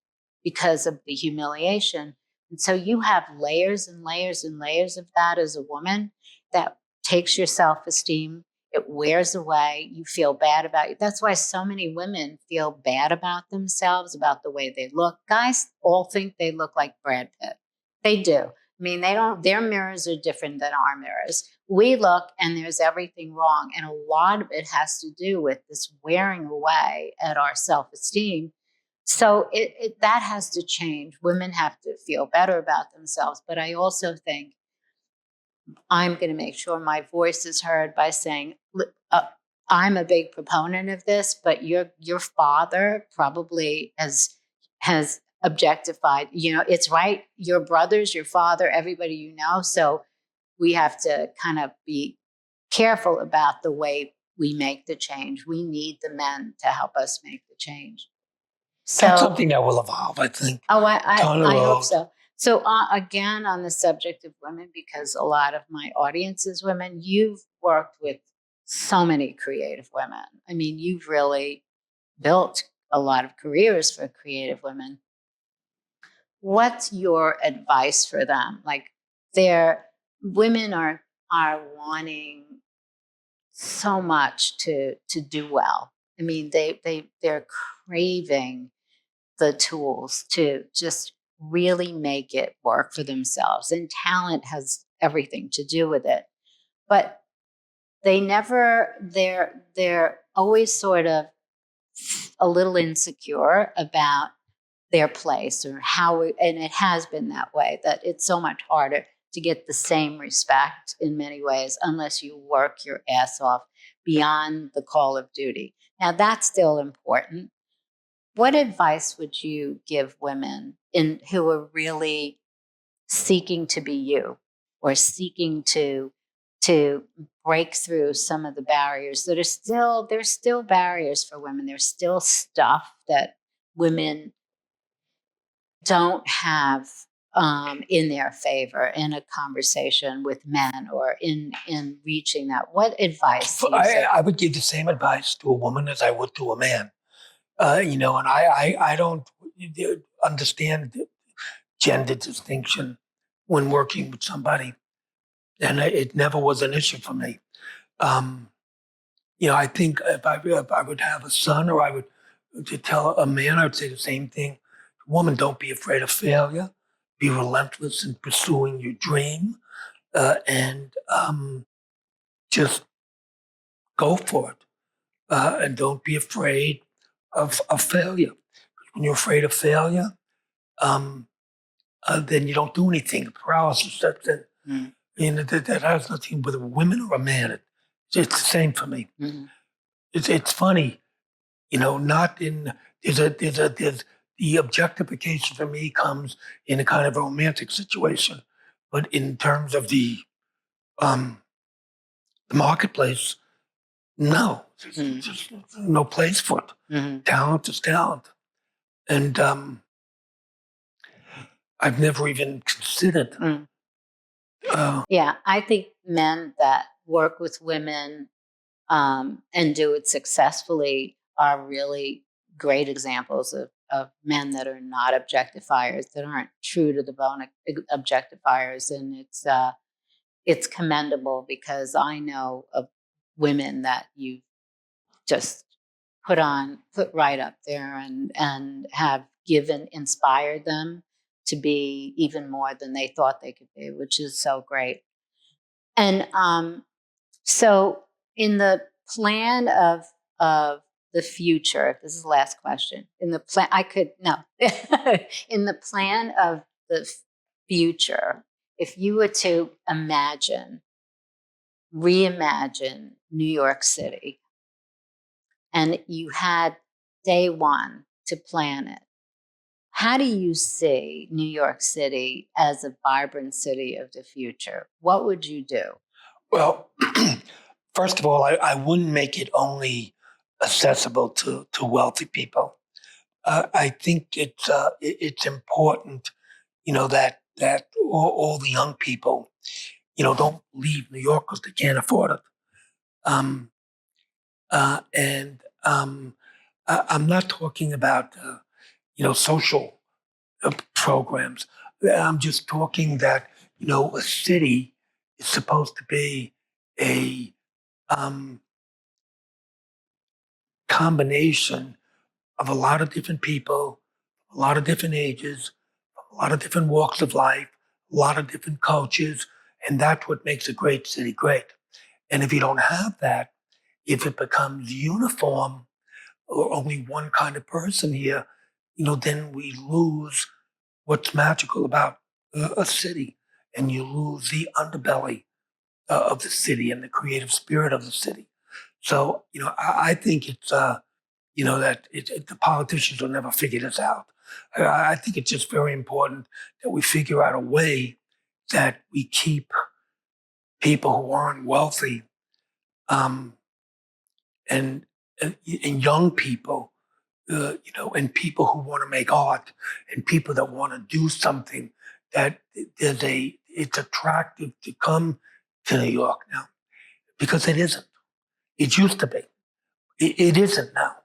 because of the humiliation. And so you have layers and layers and layers of that as a woman that takes your self-esteem, it wears away, you feel bad about it. That's why so many women feel bad about themselves, about the way they look. Guys all think they look like Brad Pitt. They do. I mean, their mirrors are different than our mirrors. We look and there's everything wrong. And a lot of it has to do with this wearing away at our self-esteem. So that has to change. Women have to feel better about themselves. But I also think I'm going to make sure my voice is heard by saying, I'm a big proponent of this, but your father probably has objectified. It's right. Your brothers, your father, everybody you know. So we have to kind of be careful about the way we make the change. We need the men to help us make the change. So that's something that will evolve, I think. Oh, I hope so. So again, on the subject of women, because a lot of my audience is women, you've worked with so many creative women. I mean, you've really built a lot of careers for creative women. what's your advice for them? Like, women are wanting so much to do well. I mean, they're craving the tools to just really make it work for themselves, and talent has everything to do with it. But they're always sort of a little insecure about their place or and it has been that way, that it's so much harder to get the same respect in many ways unless you work your ass off beyond the call of duty. Now, that's still important. What advice would you give women who are really seeking to be you, or seeking to break through some of the barriers that there's still barriers for women. There's still stuff that women don't have in their favor in a conversation with men, or in reaching that. What advice do you say? I would give the same advice to a woman as I would to a man. And I don't understand gender distinction when working with somebody, and it never was an issue for me. Um, I think if I would have a son, or I would to tell a man, I would say the same thing. Woman, don't be afraid of failure. Be relentless in pursuing your dream, and just go for it. And don't be afraid of failure. When you're afraid of failure, um, then you don't do anything. Paralysis sets in. Mm. That has nothing with a woman or a man. It's the same for me. Mm-hmm. It's funny, not in there's the objectification for me comes in a kind of romantic situation, but in terms of um, the marketplace, no, Mm-hmm. there's no place for it. Mm-hmm. Talent is talent, and I've never even considered. Mm. Uh, Yeah, I think men that work with women and do it successfully are really great examples of men that are not objectifiers, that aren't true to the bone objectifiers. And it's commendable, because I know of women that you just put right up there, and have inspired them to be even more than they thought they could be, which is so great. And so, in the plan of the future, this is the last question. In the plan, I could no. In the plan of the future, if you were to reimagine New York City, and you had day one to plan it, how do you see New York City as a vibrant city of the future? What would you do? well, first of all, I wouldn't make it only accessible to wealthy people. I think it's important, that all the young people, don't leave New York because they can't afford it. Um, and I'm not talking about social programs. I'm just talking that a city is supposed to be a um, combination of a lot of different people, a lot of different ages, a lot of different walks of life, a lot of different cultures, and that's what makes a great city great. And if you don't have that, if it becomes uniform or only one kind of person here, then we lose what's magical about a city, and you lose the underbelly of the city and the creative spirit of the city. So, I think it's that the politicians will never figure this out. I think it's just very important that we figure out a way that we keep people who aren't wealthy, um, and, and young people, and people who want to make art, and people that want to do something, that it's attractive to come to New York now, because it isn't. It used to be. It isn't now.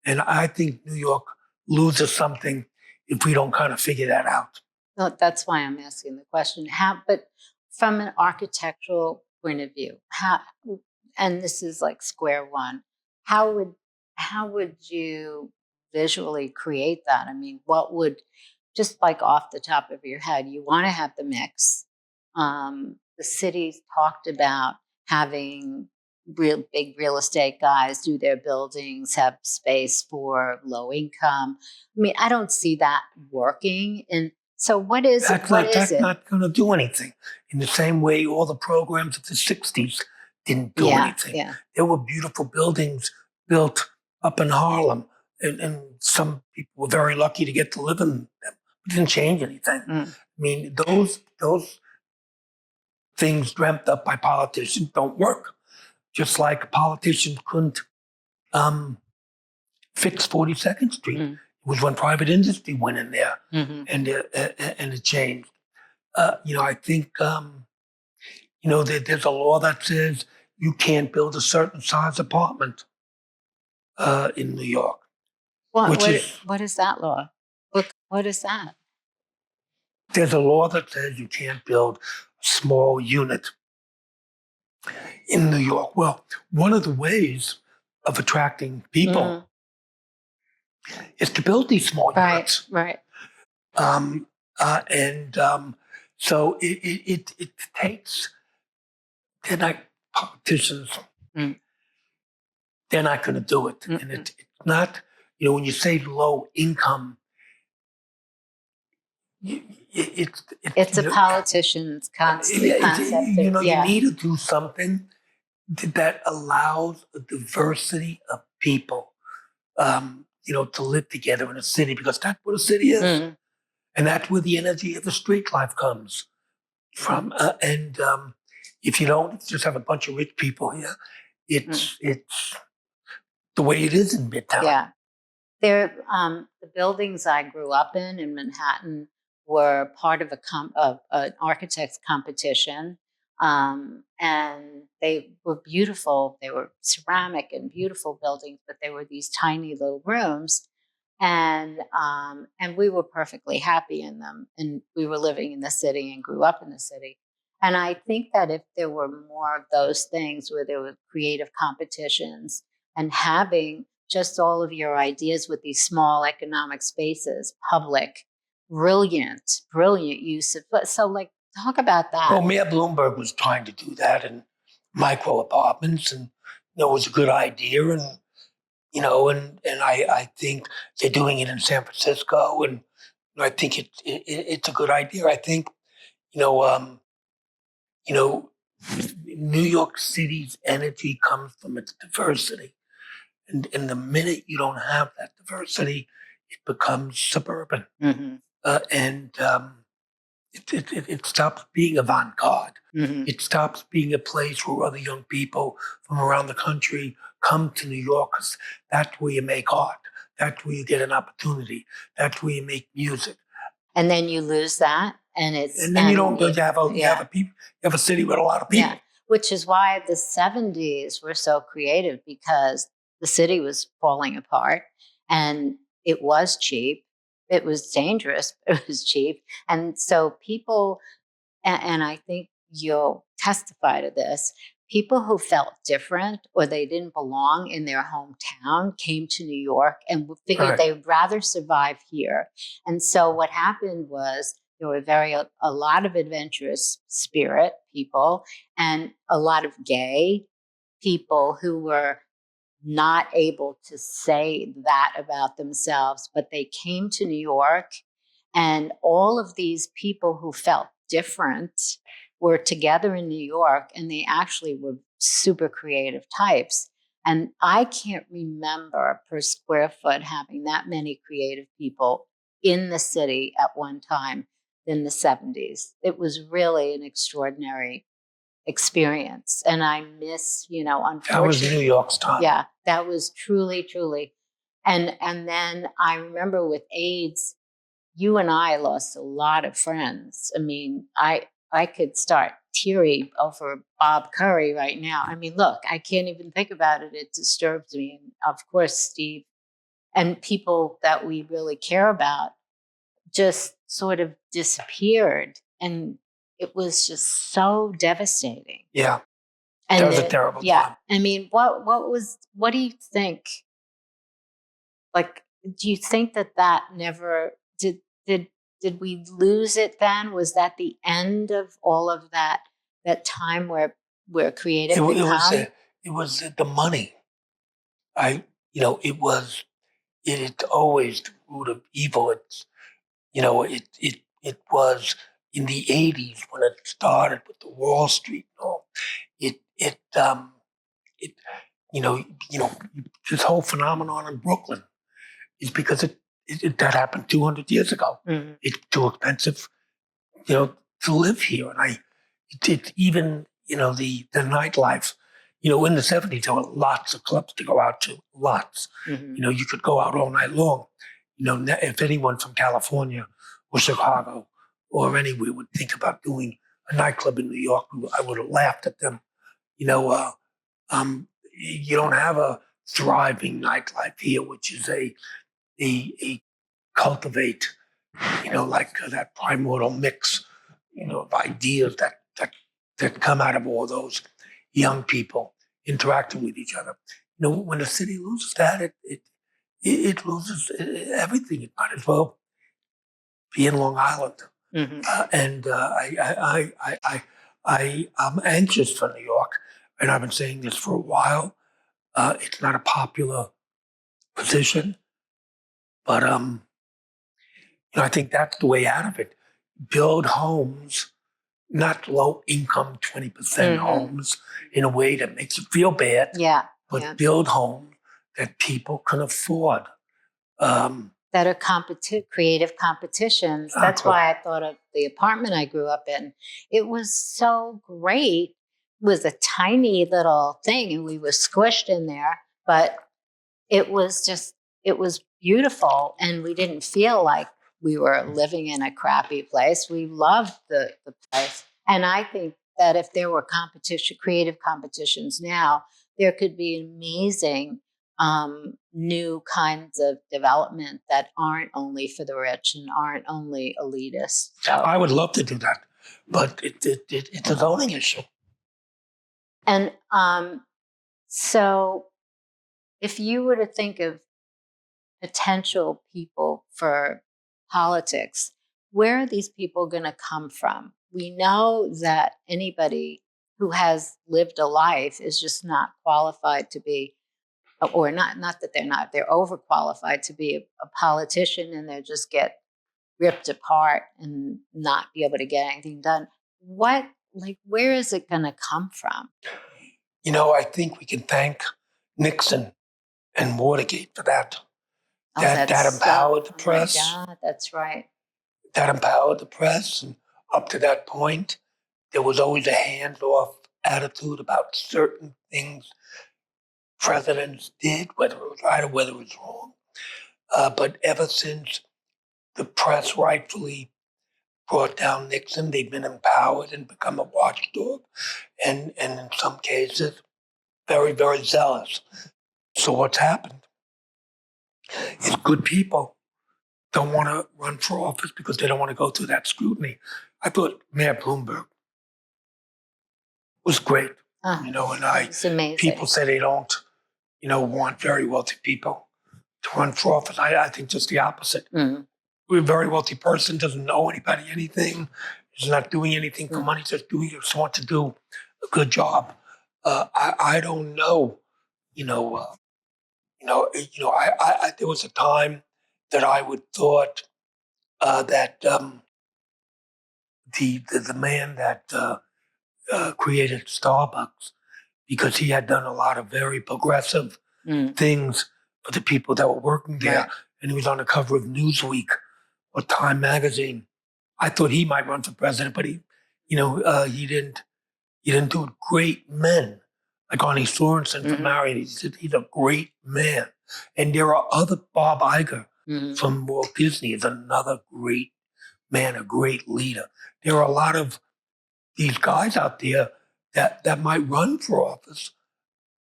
And I think New York loses something if we don't kind of figure that out. No, that's why I'm asking the question. But from an architectural point of view, and this is like square one, how would how would you visually create that? I mean, what would, just like off the top of your head, you want to have the mix. The city's talked about having real big real estate guys do their buildings, have space for low income. I mean, I don't see that working. And so That's it? not going to do anything. In the same way, all the programs of the '60s didn't do Yeah, anything. yeah. There were beautiful buildings built up in Harlem, and some people were very lucky to get to live in them. It didn't change anything. Mm. I mean, those things dreamt up by politicians don't work. Just like politicians couldn't um, fix 42nd Street. Mm. It was when private industry went in there Mm-hmm. and it changed. I think there's a law that says you can't build a certain size apartment in New York, which is What is that law? What is that? there's a law that says you can't build a small unit in New York. Well, one of the ways of attracting people Mm. is to build these small Right, units. right. Um, and so it takes, they're not politicians, Mm. they're not going to do it. And Mm-mm. it's not, when you say low income, It's a politician's concept. you Yeah. need to do something that allows a diversity of people, to live together in a city, because that's what a city is. Mm. And that's where the energy of the street life comes from. And if you don't just have a bunch of rich people here, it's the way it is in Midtown. Yeah. The buildings I grew up in Manhattan were part of of an architect's competition, and they were beautiful. They were ceramic and beautiful buildings, but they were these tiny little rooms, and we were perfectly happy in them. And we were living in the city and grew up in the city. And I think that if there were more of those things, where there were creative competitions and having just all of your ideas with these small economic spaces, public, brilliant use of. But so, like, talk about that. Well, Mayor Bloomberg was trying to do that in micro apartments, and it was a good idea. And I think they're doing it in San Francisco, and I think it's a good idea. I think you know um, you know New York City's energy comes from its diversity, and the minute you don't have that diversity, it becomes suburban, Mm-hmm. and it stops being avant-garde. Mm-hmm. It stops being a place where other young people from around the country come to New York, 'cause that's where you make art. That's where you get an opportunity. That's where you make music. And then you lose that, and And then you don't you have a city with a lot of people. Yeah, which is why the 70s were so creative, because the city was falling apart and it was cheap. It was dangerous, but it was cheap. And so people, and I think you'll testify to this, people who felt different or they didn't belong in their hometown came to New York and figured Right. they would rather survive here. And so what happened was there were a lot of adventurous spirit people and a lot of gay people who were not able to say that about themselves, but they came to New York, and all of these people who felt different were together in New York, and they actually were super creative types. And I can't remember per square foot having that many creative people in the city at one time in the 70s. It was really an extraordinary experience. And I miss, unfortunately. That was New York's time. Yeah, that was truly, truly. And then I remember with AIDS, you and I lost a lot of friends. I mean, I could start teary over Bob Curry right now. I mean, look, I can't even think about it. It disturbs me. And of course, Steve and people that we really care about just sort of disappeared, and it was just so devastating. Yeah, And that was a terrible yeah, time. I mean, what do you think? Like, do you think that never did we lose it then? Was that the end of all of that time where creative could come? It was the money. I, it's always the root of evil. It was in the '80s when it started with the Wall Street. It, you know, you know, this whole phenomenon in Brooklyn is because that happened 200 years ago. Mhm. It's too expensive, to live here. And even, the nightlife, in the '70s, there were lots of clubs to go out to, lots. Mhm. You could go out all night long. If anyone from California or Chicago or anywhere would think about doing a nightclub in New York, I would have laughed at them. You know, you don't have a thriving nightlife here, which is a cultivate, like that primordial mix, of ideas that come out of all those young people interacting with each other. When the city loses that, it loses everything. It might as well be in Long Island. Mhm. And I'm anxious for New York, and I've been saying this for a while. It's not a popular position, but I think that's the way out of it. Build homes, not low income 20% Mhm. homes in a way that makes you feel bad, Yeah, but yeah. build homes that people can afford. That are creative competitions. That's why I thought of the apartment I grew up in. It was so great. It was a tiny little thing, and we were squished in there, but it was just, it was beautiful, and we didn't feel like we were living in a crappy place. We loved the place. And I think that if there were creative competitions now, there could be amazing new kinds of development that aren't only for the rich and aren't only elitist. So, I would love to do that, but it's a zoning issue. and so if you were to think of potential people for politics, where are these people going to come from? We know that anybody who has lived a life is just not qualified to be, or not that they're not, they're overqualified to be a politician, and they just get ripped apart and not be able to get anything done. Where is it going to come from? I think we can thank Nixon and Watergate for that. Oh, That empowered the oh my press. God, that's right. That empowered the press, and up to that point, there was always a hands-off attitude about certain things presidents did, whether it was right or whether it was wrong. But ever since the press rightfully brought down Nixon, they've been empowered and become a watchdog, and in some cases, very, very zealous. So what's happened is good people don't want to run for office because they don't want to go through that scrutiny. I thought Mayor Bloomberg was great, and It's amazing. people say they don't, want very wealthy people to run for office. I think just the opposite. Mm. A very wealthy person doesn't owe anybody anything, is not doing anything for Mm. money, just want to do a good job. I don't know, there was a time that I would thought that the man that created Starbucks, because he had done a lot of very progressive things for the people that were working there, Right. and he was on the cover of Newsweek or Time magazine. I thought he might run for president, but he didn't. He didn't do it. Great men like Arnie Sorensen from Marion. He's a great man, and there are other. Bob Iger from Walt Disney is another great man, a great leader. There are a lot of these guys out there that might run for office,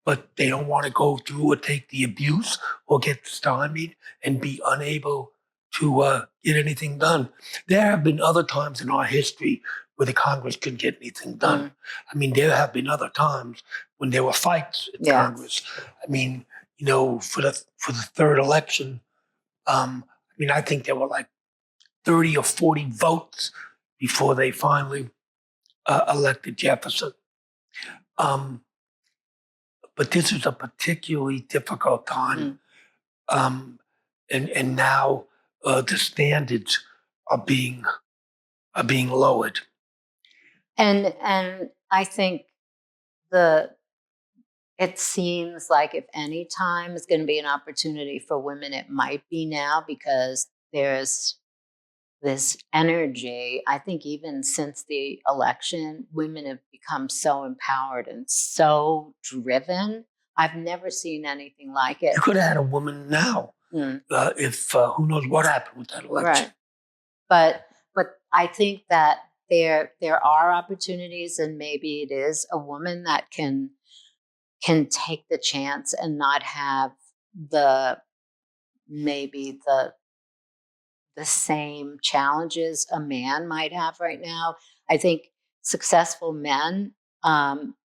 but they don't want to go through or take the abuse or get stymied and be unable to get anything done. There have been other times in our history where the Congress couldn't get anything done. I mean, there have been other times when there were fights in Congress. I mean, for the third election, I mean, I think there were like 30 or 40 votes before they finally elected Jefferson. But this is a particularly difficult time. And now the standards are being lowered. And I think it seems like if any time is going to be an opportunity for women, it might be now, because there's this energy. I think even since the election, women have become so empowered and so driven. I've never seen anything like it. You could have had a woman now if who knows what happened with that election. Right. But I think that there are opportunities, and maybe it is a woman that can take the chance and not have the same challenges a man might have right now. I think successful men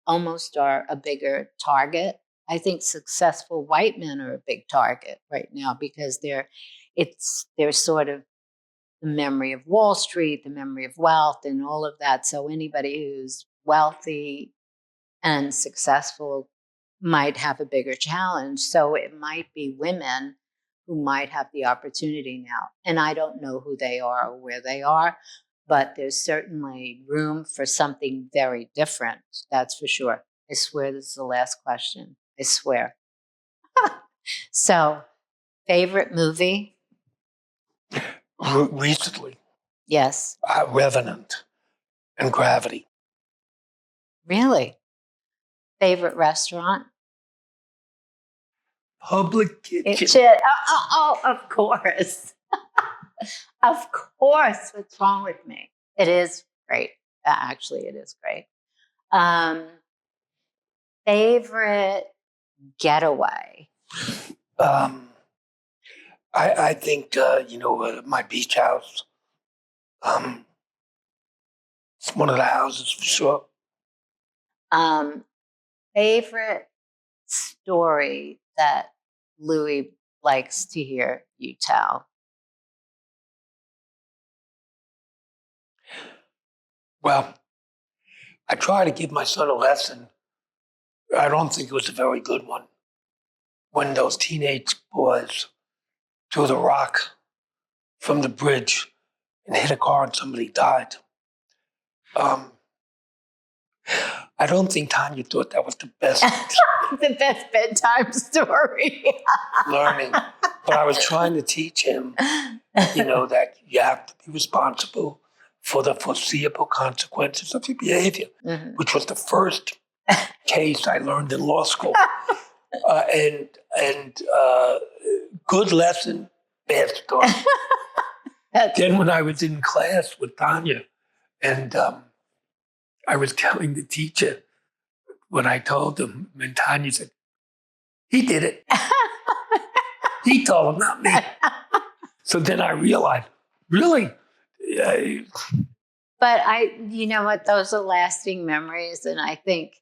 almost are a bigger target. I think successful white men are a big target right now, because they're sort of the memory of Wall Street, the memory of wealth, and all of that. So anybody who's wealthy and successful might have a bigger challenge. So it might be women who might have the opportunity now. And I don't know who they are or where they are, but there's certainly room for something very different. That's for sure. I swear this is the last question. I swear. So, favorite movie? Recently? Yes. Revenant and Gravity. Really? Favorite restaurant? Public Kitchen. Oh, of course. Of course. What's wrong with me? It is great. Actually, it is great. Favorite getaway? I think, my beach house. It's one of the houses for sure. Favorite story that Louis likes to hear you tell? Well, I try to give my son a lesson. I don't think it was a very good one. When those teenage boys threw the rock from the bridge and hit a car and somebody died. I don't think Tanya thought that was the best The best bedtime story. learning. But I was trying to teach him, that you have to be responsible for the foreseeable consequences of your behavior, which was the first case I learned in law school. And good lesson, bad story. Then when I was in class with Tanya, and I was telling the teacher what I told him, and Tanya said, "He did it. He told him, not me." So then I realized, really? But you know what? Those are lasting memories, and I think,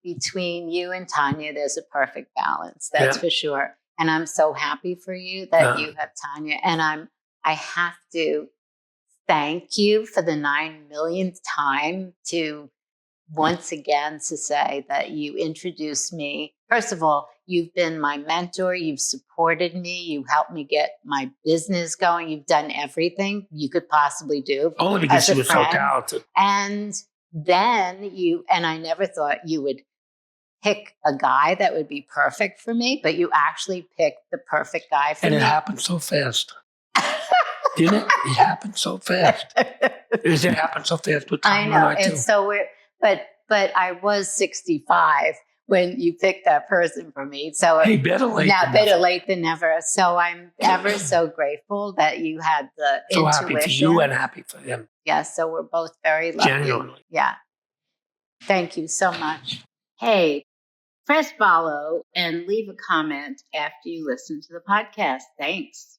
between you and Tanya, there's a perfect balance. That's for sure. And I'm so happy for you that you have Tanya. And I have to thank you for the 9 millionth time to once again to say that you introduced me. First of all, you've been my mentor. You've supported me. You helped me get my business going. You've done everything you could possibly do. Only because you were so talented. And then and I never thought you would pick a guy that would be perfect for me, but you actually picked the perfect guy for me. And it happened so fast. Didn't it? It happened so fast. It happened so fast with Tanya. I know. It's so weird. But I was 65 when you picked that person for me. So hey, better late than never. So I'm ever so grateful that you had the so intuition. Happy for you and happy for him. Yeah, so we're both very lucky. Genuinely. Yeah. Thank you so much. Hey, press follow and leave a comment after you listen to the podcast. Thanks.